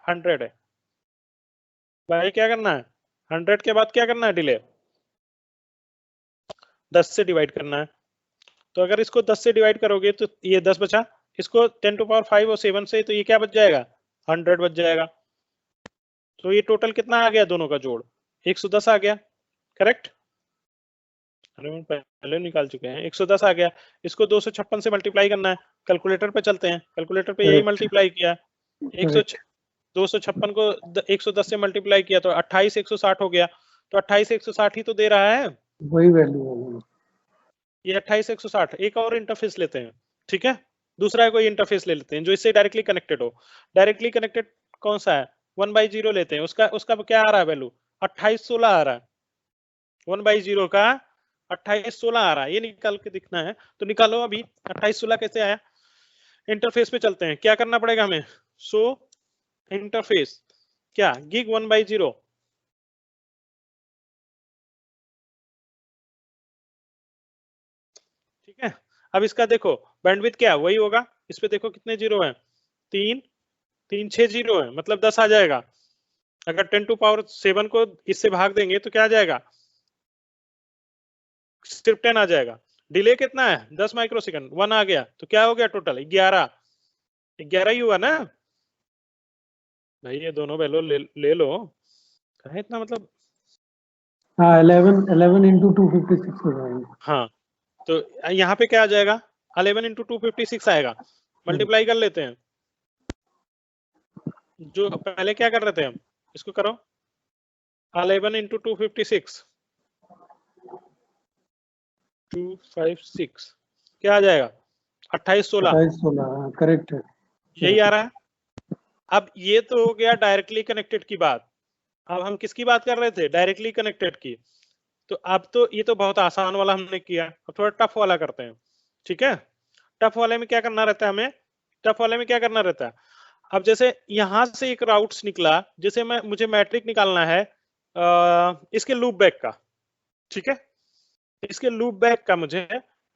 100 है भाई। क्या करना है, 100 के बाद क्या करना है, डिले 10 से डिवाइड करना है। तो अगर इसको 10 से डिवाइड करोगे तो ये 10 बचा, इसको 10 टू पावर 5 और 7 से, तो ये क्या बच जाएगा, 100 बच जाएगा। तो ये टोटल कितना आ गया, दोनों का जोड़ 110 आ गया, करेक्ट। अरे हम पहले निकाल चुके हैं, 110 आ गया। इसको 256 से मल्टीप्लाई करना है। कैलकुलेटर पे चलते हैं, कैलकुलेटर पे यही मल्टीप्लाई किया, 100 256 को 110 से मल्टीप्लाई किया तो 28 160 हो गया, तो 28 160 ही तो दे रहा है, वही वैल्यू होगी। ये 28 160। एक और इंटरफेस लेते हैं, ठीक है, दूसरा कोई इंटरफेस ले लेते हैं जो इससे डायरेक्टली कनेक्टेड हो। डायरेक्टली कनेक्टेड कौन सा है, 1/0 लेते हैं, उसका उसका क्या आ रहा है वैल्यू, 28 16 आ रहा है, 1/0 का 28 16 आ रहा है, ये निकाल के दिखना है। तो निकालो अभी 28 16 कैसे आया। इंटरफेस पे चलते हैं, क्या करना पड़ेगा हमें, सो इंटरफेस क्या गिग 1/0, ठीक है। अब इसका देखो बैंडविड्थ क्या है, वही होगा, इस पे देखो कितने जीरो है, 3 3 6 जीरो है, मतलब 10 आ जाएगा। अगर 10⁻7 को इससे भाग देंगे तो क्या आ जाएगा, सिर्फ 10 आ जाएगा। डिले कितना है, 10 माइक्रोसेकंड, 1 आ गया, तो क्या हो गया टोटल 11 11 ही हुआ ना भाई। ये दोनों वैल्यू ले लो, कहे इतना मतलब। हाँ 11 into 256 हो जाएगा। हाँ तो यहाँ पे क्या आ जाएगा, 11 into 256 आएगा, मल्टीप्लाई कर लेते हैं। जो पहले क्या कर रहे थे हम, इसको करो 11 into 256 256 क्या आ जाएगा, 28 16, 28 16 करेक्ट है। यही आ रहा है। अब ये तो हो गया डायरेक्टली कनेक्टेड की बात। अब हम किसकी बात कर रहे थे, डायरेक्टली कनेक्टेड की। तो अब तो ये तो बहुत आसान वाला हमने किया, अब थोड़ा टफ वाला करते हैं, ठीक है। टफ वाले में क्या करना रहता है हमें, टफ वाले में क्या करना रहता है। अब जैसे यहां से एक राउट्स निकला, जैसे मुझे मैट्रिक निकालना है इसके लूप बैक का, ठीक है, इसके लूप बैक का मुझे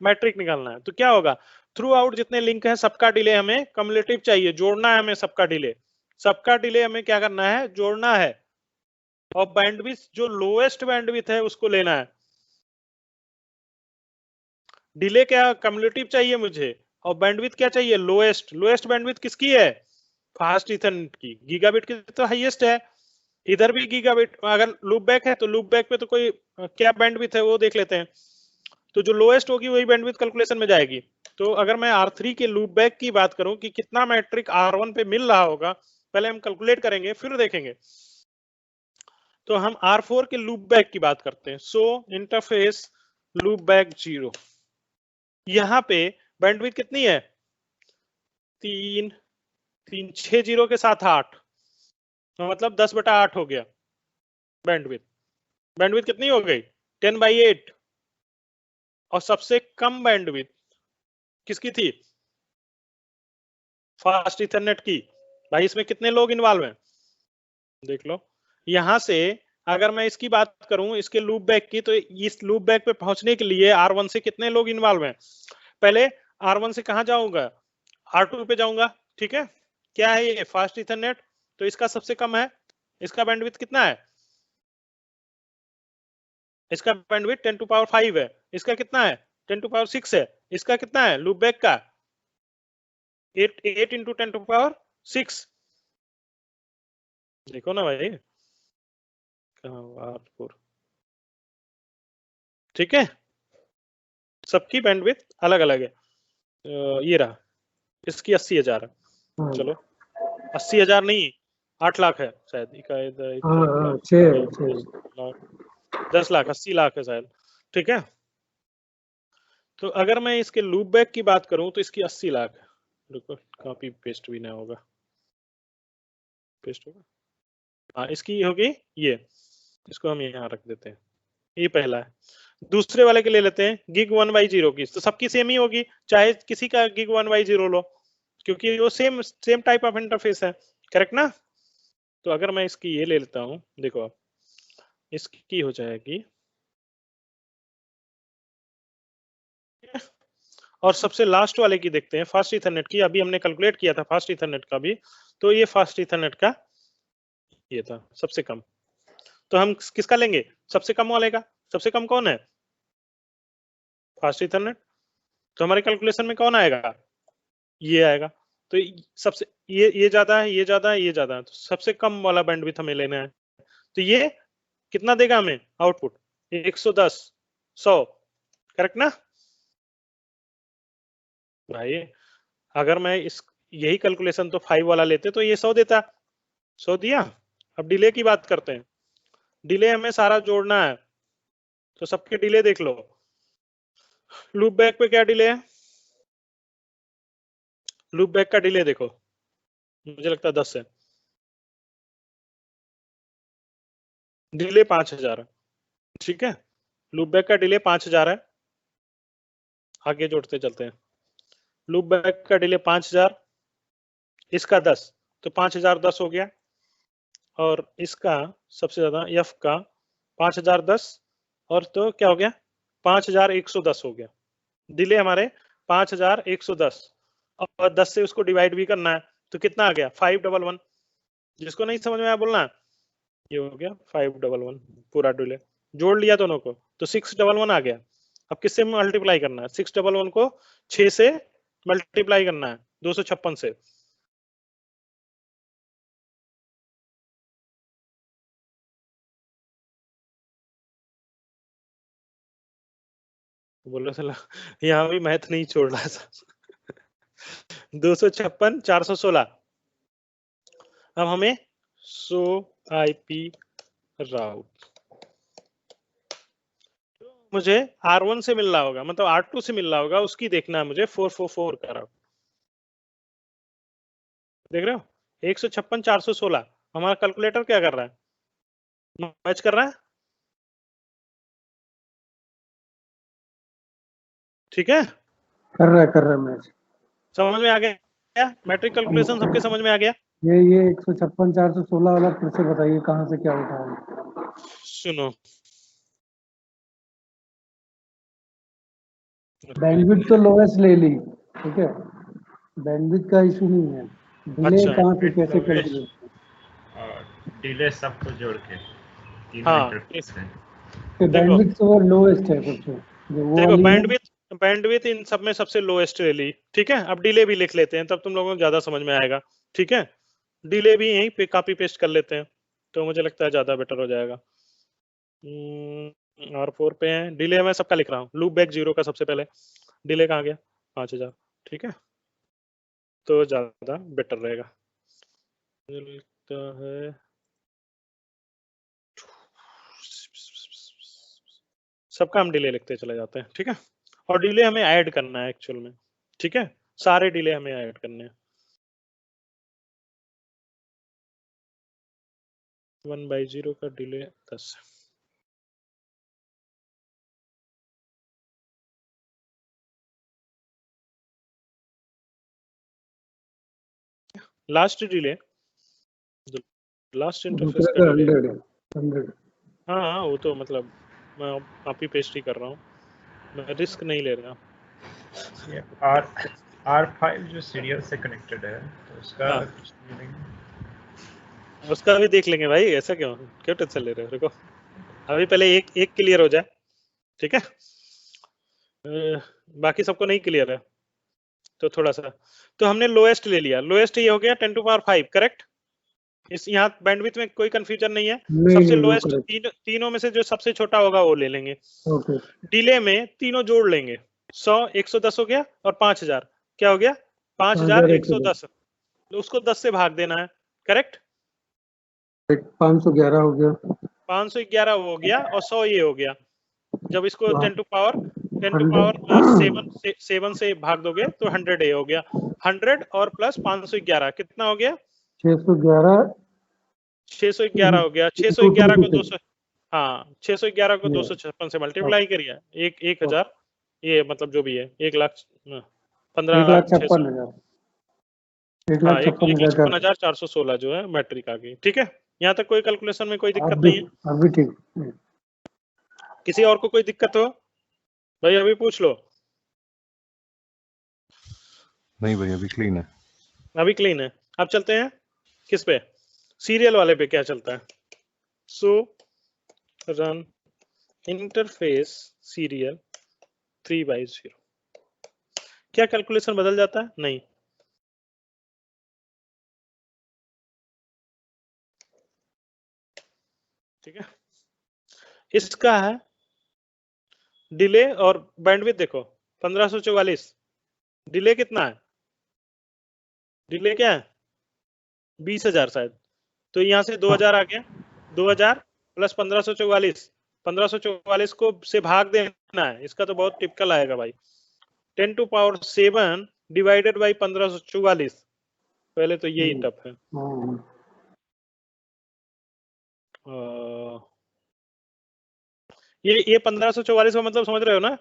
मैट्रिक निकालना है। तो क्या होगा, थ्रू आउट जितने लिंक है सबका डिले हमें कम्युलेटिव चाहिए, जोड़ना है हमें सबका डिले, सबका डिले हमें क्या करना है, जोड़ना है। और बैंडविड्थ जो लोएस्ट बैंडविड्थ है उसको लेना है। डिले क्या कम्युलेटिव चाहिए मुझे, और बैंडविड्थ क्या चाहिए, लोएस्ट। लोएस्ट बैंडविड्थ किसकी है, फास्ट ईथरनेट की, गीगाबिट की तो हाईएस्ट है। इधर भी गीगाबिट, अगर लूप बैक है तो लूप बैक पे तो कोई क्या बैंडविड्थ है वो देख लेते हैं। तो जो लोएस्ट होगी वही बैंडविड्थ कैलकुलेशन में जाएगी। तो अगर मैं R3 के लूप बैक की बात करूं कि कितना मैट्रिक R1 पे मिल रहा होगा, पहले हम कैलकुलेट करेंगे फिर देखेंगे। तो हम R4 के लूप बैक की बात करते हैं। सो इंटरफेस लूप बैक 0, यहां पे बैंडविड्थ कितनी है, 3 3 6 जीरो के साथ 8, तो मतलब 10/8 हो गया बैंडविड्थ। बैंडविड्थ कितनी हो गई, 10/8। और सबसे कम बैंडविड्थ किसकी थी, फास्ट इथरनेट की। भाई इसमें कितने लोग इन्वॉल्व हैं, देख लो। यहां से अगर मैं इसकी बात करूं इसके लूप बैक की, तो इस लूप बैक पे पहुंचने के लिए R1 से कितने लोग इन्वॉल्व हैं। पहले R1 से कहां जाऊंगा, R2 पे जाऊंगा, ठीक है। क्या है ये, फास्ट इथरनेट, तो इसका सबसे कम है, इसका बैंडविड्थ कितना है, इसका बैंडविड्थ 10⁵ है। इसका कितना है, 10⁶ है। इसका कितना है लूप बैक का, 8 into 10⁶। देखो ना भाई, ठीक है, सबकी बैंडविड्थ अलग अलग है। ये रहा, इसकी 80,000 है, हाँ चलो 80,000 नहीं 8 लाख है शायद, 10 लाख 80 लाख है शायद, ठीक है। तो अगर मैं इसके लूप बैक की बात करूं तो इसकी 80 लाख है। रुको कॉपी पेस्ट भी ना होगा, पेस्ट होगा, हाँ इसकी होगी ये, इसको हम यहाँ रख देते हैं, ये पहला है। दूसरे वाले के ले लेते हैं गिग 1/0 की, तो सबकी सेम ही होगी, चाहे किसी का गिग 1/0 लो, क्योंकि वो सेम टाइप ऑफ इंटरफेस है, करेक्ट ना। तो अगर मैं इसकी ये ले लेता हूं, देखो आप इसकी हो जाएगी, और सबसे लास्ट वाले की देखते हैं फास्ट इथरनेट की। अभी हमने कैलकुलेट किया था फास्ट इथरनेट का भी, तो ये फास्ट इथरनेट का ये था सबसे कम। तो हम किसका लेंगे, सबसे कम वाले का। सबसे कम कौन है, फास्ट इथरनेट। तो हमारे कैलकुलेशन में कौन आएगा, ये आएगा। तो सबसे ये ज्यादा है, ये ज्यादा है, ये ज्यादा है, तो सबसे कम वाला बैंडविड्थ हमें लेना है। तो ये कितना देगा हमें आउटपुट, 110 100, करेक्ट ना भाई। अगर मैं इस यही कैलकुलेशन तो 5 वाला लेते तो ये 100 देता, 100 दिया। अब डिले की बात करते हैं। डिले हमें सारा जोड़ना है, तो सबके डिले देख लो। लूप बैक पे क्या डिले है? लूप बैक का डिले देखो, मुझे लगता है 10 है। डिले 5000 है, ठीक है। लूप बैक का डिले 5000 है। आगे जोड़ते चलते हैं। लूप बैक का डिले 5000, इसका 10, तो 5000 10 हो गया। और इसका सबसे ज्यादा एफ का 5010, और तो क्या हो गया? 5110 हो गया। डिले हमारे 5110, और 10 से उसको डिवाइड भी करना है, तो कितना आ गया? 511। जिसको नहीं समझ में आया बोलना, ये हो गया 511 पूरा डिले। जोड़ लिया दोनों को, तो 611 आ गया। अब किससे मल्टीप्लाई करना है? 611 को 6 से मल्टीप्लाई करना है, 256 से। बोलो चला, यहाँ भी मैथ नहीं छोड़ रहा था। 256 416। अब हमें सो आईपी राउट मुझे R1 से मिल रहा होगा, मतलब R2 से मिल रहा होगा, उसकी देखना है मुझे 444 का राउट। देख रहे हो? 156 416। हमारा कैलकुलेटर क्या कर रहा है? मैच कर रहा है, ठीक है। कर रहा है मैच। समझ में आ गया? मैट्रिक कैलकुलेशन सबके समझ में आ गया? ये 156 416 वाला फिर से बताइए कहाँ से क्या उठाया? सुनो, बैंडविड्थ तो लोएस्ट ले ली, ठीक है, बैंडविड्थ का इशू नहीं है। डिले अच्छा, कहाँ से Bandwidth कैसे lowest कैलकुलेट? और डिले सबको जोड़ के तीनों हाँ इंटरफेस है। तो देखो बैंडविड्थ तो वो लोएस्ट है सबसे, जो वो देखो वाली है। बैंडविड्थ इन सब में सबसे लोएस्ट ले ली, ठीक है। अब डिले भी लिख लेते हैं, तब तुम लोगों को ज्यादा समझ में आएगा, ठीक है। डिले भी यहीं पे कॉपी पेस्ट कर लेते हैं, तो मुझे लगता है ज्यादा बेटर हो जाएगा। R4 पे है डिले, मैं सबका लिख रहा हूँ। लूप बैक 0 का सबसे पहले डिले कहाँ गया? 5000, ठीक है, तो ज्यादा बेटर रहेगा मुझे लगता है। सबका हम डिले लिखते चले जाते हैं, ठीक है। और डिले हमें ऐड करना है एक्चुअल में, ठीक है। सारे डिले हमें ऐड करने हैं। 1/0 का delay 10। Last delay, last interface दूसरे का का डिले, 100 है, 100। हाँ हाँ वो तो मतलब मैं कॉपी पेस्ट ही कर रहा हूँ, मैं रिस्क नहीं ले रहा। ये R5 जो सीरियल से कनेक्टेड है, तो उसका हाँ, कुछ नहीं। उसका भी देख लेंगे भाई, ऐसा क्यों क्यों टेंशन ले रहे हो? रुको, अभी पहले एक एक क्लियर हो जाए, ठीक है। बाकी सबको नहीं क्लियर है, तो थोड़ा सा, तो हमने लोएस्ट ले लिया। लोएस्ट ये हो गया 10 to power 5, करेक्ट। इस यहाँ बैंडविड्थ में कोई कंफ्यूजन नहीं है। नहीं सबसे नहीं वो लोएस्ट करेक्ट। तीनों में से जो सबसे छोटा होगा वो ले लेंगे। ओके, डिले में तीनों जोड़ लेंगे, 100 110 हो गया, और 5000 क्या हो गया? 5110, 5110, उसको 10 से भाग देना है, करेक्ट। 511 हो गया। 511 हो गया, और 100 ये हो गया। जब इसको तो 10 to power 100 7 से भाग दोगे तो 100 ए हो गया। 100 और प्लस 511 कितना हो गया? 611 611 हो गया। 611 को 200, हाँ 611 को 256 से मल्टीप्लाई करिए, 1000, ये मतलब जो भी है 1,15,56,000, 1,56,000, हाँ 1,56,000। 1,56,416 जो है मैट्रिक आ गई, ठीक है। यहाँ तक कोई कैलकुलेशन में कोई दिक्कत अभी नहीं है? अभी ठीक। किसी और को कोई दिक्कत हो भाई अभी पूछ लो। नहीं भाई अभी क्लीन है। अभी क्लीन है। अब चलते हैं किस पे? सीरियल वाले पे क्या चलता है? सो रन इंटरफेस सीरियल 3/0। क्या कैलकुलेशन बदल जाता है? नहीं, ठीक है। इसका है डिले और बैंडविड्थ देखो 1544। डिले कितना है? डिले क्या है? 20,000 शायद। तो यहाँ से 2000 आ गया, 2000 प्लस 1544, 1544 को से भाग देना है, इसका तो बहुत टिपिकल आएगा भाई। 10 टू पावर 7 डिवाइडेड बाई 1544, पहले तो यही टफ है। हाँ, ये 1544 का मतलब समझ रहे हो ना,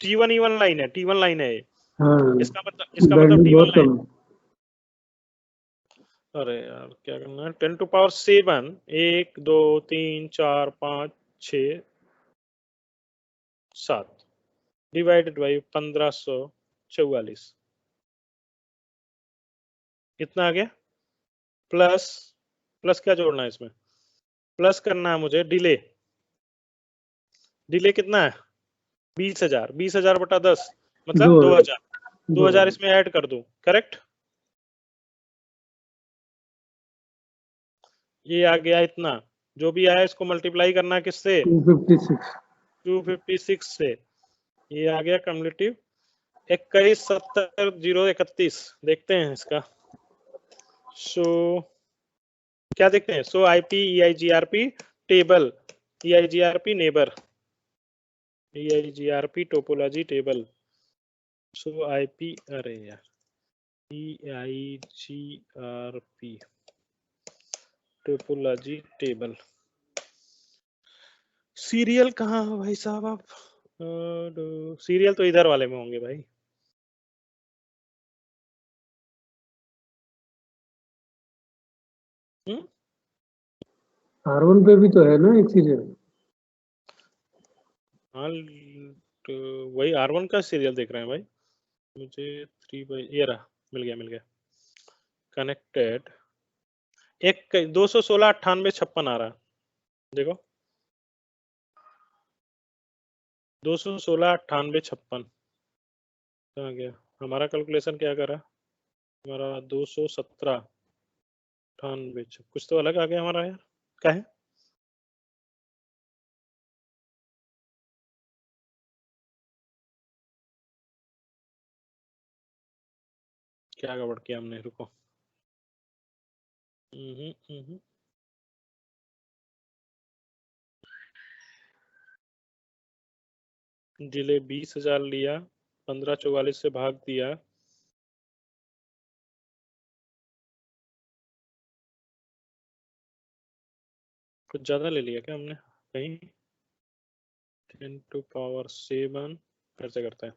T1 E1 लाइन है, T1 लाइन है ये। हाँ, इसका मतलब बैंडविड्थ T1 बहुत लाइन। कम है। अरे यार क्या करना है, 10 टू पावर 7, 1 2 3 4 5 6 7 डिवाइडेड बाई 1544, कितना आ गया? प्लस प्लस क्या जोड़ना है इसमें, प्लस करना है मुझे डिले। डिले कितना है? 20,000, 20,000 बटा 10 मतलब 2000, 2000 इसमें ऐड कर दूं, करेक्ट? ये आ गया इतना, जो भी आया इसको मल्टीप्लाई करना है किससे? 256। 256 से। ये आ गया कम्युलेटिव 21,70,031। देखते हैं इसका। सो क्या देखते हैं? सो IP EIGRP table, EIGRP neighbour, EIGRP topology table. सो आईपी, अरे यार EIGRP टोपोलॉजी टेबल। सीरियल कहाँ है भाई साहब आप? सीरियल तो इधर वाले में होंगे भाई। R1 पे भी तो है ना एक सीरियल। हाँ तो वही R1 का सीरियल देख रहे हैं भाई। मुझे 3 बाई, ये रहा, मिल गया कनेक्टेड। एक 216 98 56 आ रहा है, देखो 216 98 56 कहाँ गया हमारा कैलकुलेशन? क्या करा हमारा? 217 98, कुछ तो अलग आ गया हमारा यार, क्या है? क्या गड़बड़ किया हमने, रुको। डिले 20,000 लिया, 1544 से भाग दिया, कुछ ज्यादा ले लिया क्या हमने कहीं? 10 टू पावर 7 फिर से करते हैं,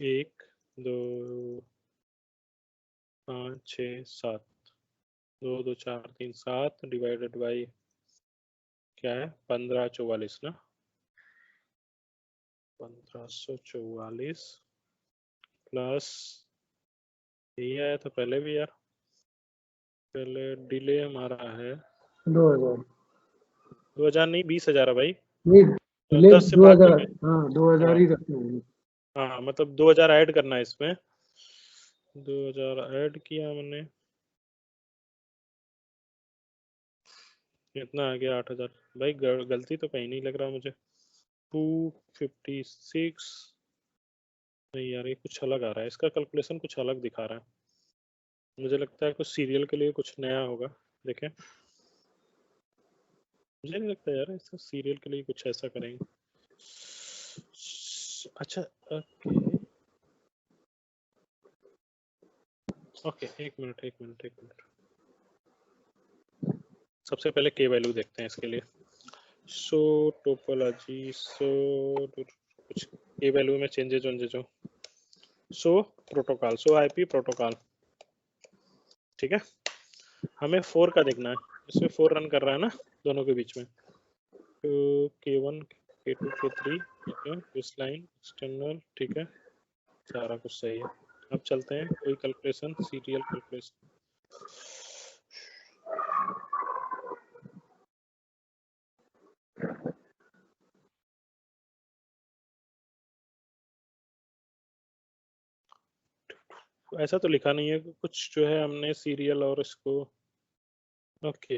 1 2 5 6 7, 2 2 4 3 7 डिवाइडेड बाई क्या है 1544 ना, 1544 प्लस यही आया था पहले भी यार, पहले डिले हमारा है 2000 2000 नहीं 20,000 है भाई, नहीं, तो ले 10 से भाग 2000। दोगे। हाँ, 2000 हाँ ही रखना है। हाँ मतलब 2000 ऐड करना है इसमें, 2000 ऐड किया मैंने, कितना आ गया 8,000। भाई गलती तो कहीं नहीं लग रहा मुझे। 256 नहीं यार, ये कुछ अलग आ रहा है, इसका कैलकुलेशन कुछ अलग दिखा रहा है। मुझे लगता है कुछ सीरियल के लिए कुछ नया होगा, देखें। मुझे नहीं लगता यार इसका सीरियल के लिए कुछ ऐसा करेंगे। अच्छा ओके ओके, एक मिनट। सबसे पहले के वैल्यू देखते हैं इसके लिए। सो टोपोलॉजी, सो कुछ के वैल्यू में चेंजेस हो। सो प्रोटोकॉल, सो आईपी प्रोटोकॉल, ठीक है। हमें 4 का देखना है, इसमें 4 रन कर रहा है ना दोनों के बीच में। तो K1 K2 K3 ठीक है, इस लाइन एक्सटर्नल ठीक है, सारा कुछ सही है। अब चलते हैं कोई कैलकुलेशन, सीरियल कैलकुलेशन। ऐसा तो लिखा नहीं है कि कुछ जो है हमने सीरियल और इसको, ओके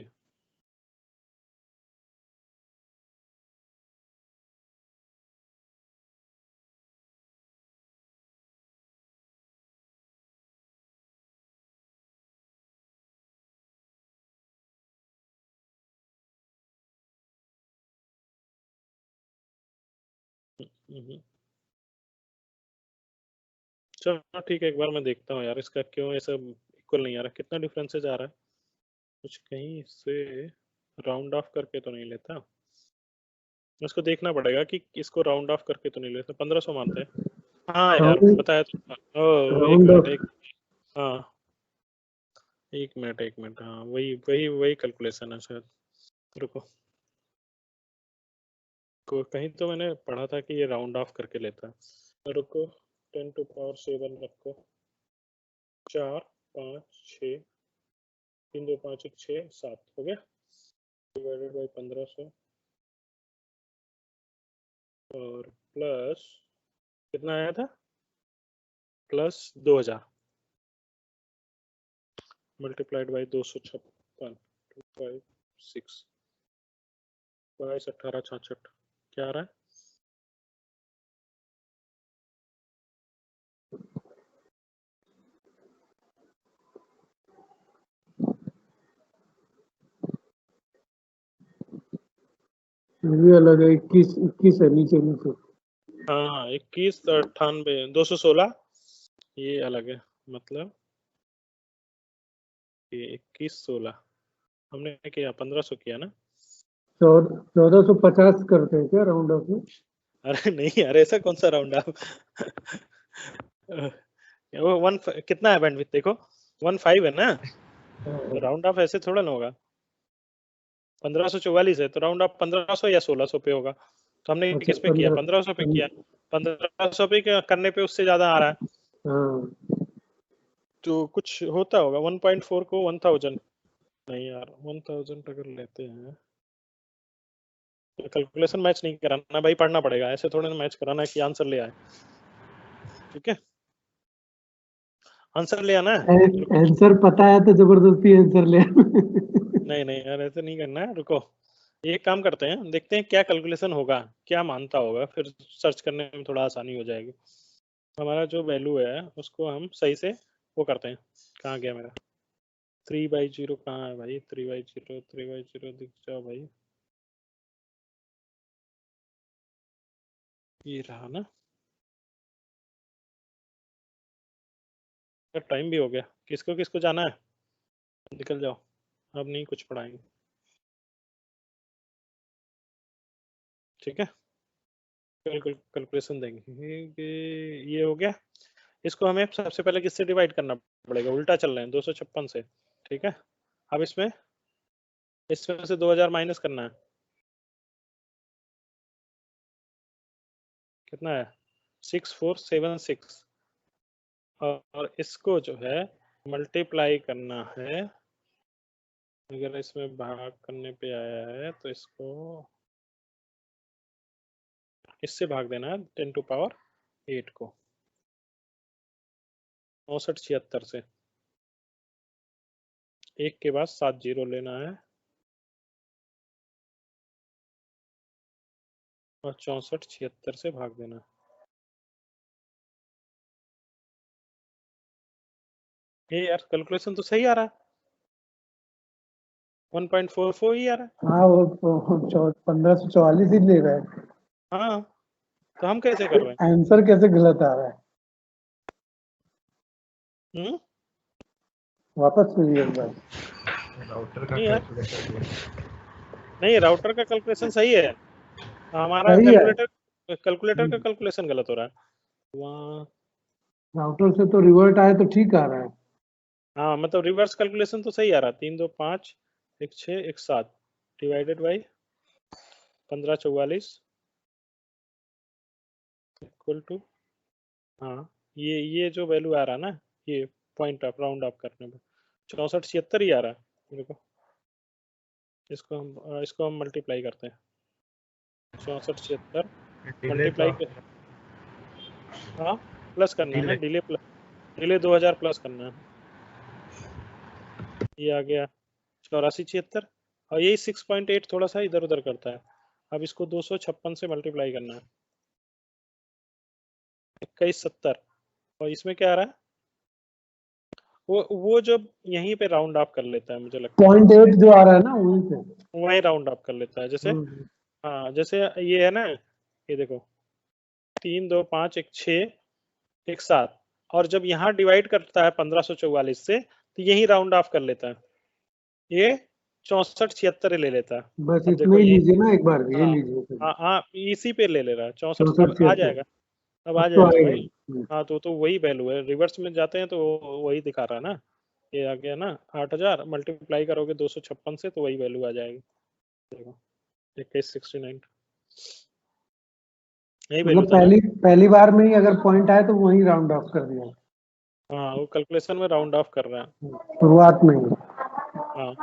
चलो ठीक है, एक बार मैं देखता हूँ यार इसका क्यों ऐसा इक्वल नहीं आ रहा, कितना डिफरेंसेज आ रहा है, कुछ कहीं से राउंड ऑफ करके तो नहीं लेता, इसको देखना पड़ेगा कि इसको राउंड ऑफ करके तो नहीं लेता। 1500 मानते हैं। हाँ यार राउंड बताया तो था। ओ एक राउंड मिनट, ऑफ एक हाँ एक मिनट, हाँ वही वही वही कैलकुलेशन है शायद। रुको, कहीं तो मैंने पढ़ा था कि ये राउंड ऑफ करके लेता है। रुको, 10⁻7 रखो, 4 5 6 3 2 5 1 6 7 हो गया, डिवाइडेड बाई 1500 और प्लस कितना आया था, प्लस 2000 मल्टीप्लाइड बाई 256 256 22 18 66 क्या आ रहा है, ये अलग है, 21 है नीचे नीचे। हाँ 21 98 216, ये अलग है, मतलब ये 21 16 हमने किया 1500 किया ना। 1450 करते हैं क्या राउंड ऑफ में? अरे नहीं यार, ऐसा कौन सा राउंड ऑफ वो कितना है बैंडविड्थ देखो, 15 है ना, तो राउंड ऑफ ऐसे थोड़ा ना होगा। 1544 है तो राउंड ऑफ 1500 या 1600 पे होगा, तो हमने अच्छा किस पे किया, 1500 पे किया, 1500 पे करने पे उससे ज्यादा आ रहा है, हाँ तो कुछ होता होगा 1.4 को 1000, नहीं यार 1000 अगर लेते हैं तो कैलकुलेशन मैच नहीं कराना भाई, पढ़ना पड़ेगा, ऐसे थोड़ा ना मैच कराना है कि आंसर ले आए, ठीक है आंसर ले आना है। रुको, आंसर पता है तो जबरदस्ती आंसर ले नहीं नहीं यार ऐसे नहीं करना है, रुको एक काम करते हैं, देखते हैं क्या कैलकुलेशन होगा, क्या मानता होगा, फिर सर्च करने में थोड़ा आसानी हो जाएगी। हमारा जो वैल्यू है उसको हम सही से वो करते हैं, कहाँ गया मेरा 3/0, कहाँ है भाई 3/0 दिख जाओ भाई, ये रहा ना, टाइम भी हो गया, किसको किसको जाना है, निकल जाओ, अब नहीं कुछ पढ़ाएंगे, ठीक है कैलकुलेशन देंगे कि ये हो गया, इसको हमें सबसे पहले किससे डिवाइड करना पड़ेगा, उल्टा चल रहे हैं 256 से, ठीक है अब इसमें से 2000 माइनस करना है, कितना है 6476, और इसको जो है मल्टीप्लाई करना है, अगर इसमें भाग करने पे आया है तो इसको इससे भाग देना है 10⁸ को 6976 से, एक के बाद 7 जीरो लेना है और 6476 से भाग देना है। ये यार कैलकुलेशन तो सही आ रहा है, 1.44 ही आ रहा है। हाँ वो 1544 ही ले रहा है, हाँ तो हम कैसे कर रहे हैं, आंसर कैसे गलत आ रहा है? वापस सुनिए एक बार। राउटर का नहीं यार, कैलकुलेटर नहीं राउटर का कैलकुलेशन सही है, हमारा सही है, कैलकुलेटर का कैलकुलेशन गलत हो रहा है वहाँ। राउटर से तो रिवर्ट आए तो ठीक आ रहा है। हाँ मतलब रिवर्स कैलकुलेशन तो सही आ रहा है, 3 2 5 1 6 1 7 डिवाइडेड बाई 1544 इक्वल टू, हाँ ये जो वैल्यू आ रहा है ना, ये पॉइंट ऑफ राउंड ऑफ करने में 6476 ही आ रहा है, देखो इसको हम मल्टीप्लाई करते हैं, 6476 डिले तो मल्टीप्लाई कर, हाँ प्लस करना है ना, डिले 2000 प्लस करना है, ये आ गया 8476, और यही 6.8 थोड़ा सा इधर उधर करता है, अब इसको 256 से मल्टीप्लाई करना है 2170, और इसमें क्या आ रहा है, वो जब यहीं पे राउंड ऑफ कर लेता है मुझे लगता है, 0.8 जो आ रहा है ना वहीं से। वहीं राउंड ऑफ कर लेता है, जैसे हाँ जैसे ये है ना, ये देखो 3 2 5 1 6 1 7 और जब यहाँ डिवाइड करता है 1544 से तो यही राउंड ऑफ कर लेता है, ये 64 76 ले लेता है। बस अब इतना देखो ही ये लीजिए ना, एक बार ये हाँ लीजिए। हाँ इसी पे ले ले रहा है 64 64 अब आ 76 जाएगा, अब आ अब तो जाएगा आएगा। भाई। हाँ तो वही वैल्यू है, रिवर्स में जाते हैं तो वही दिखा रहा है ना, ये आ गया ना 8000 मल्टीप्लाई करोगे 256 से तो वही वैल्यू आ जाएगी। देखो 2169 यही वैल्यू मतलब था ना। पहली बार में ही अगर पॉइंट आए तो वही राउंड ऑफ कर दिया हाँ वो कैलकुलेशन में राउंड ऑफ कर रहा है। शुरुआत में ही। हाँ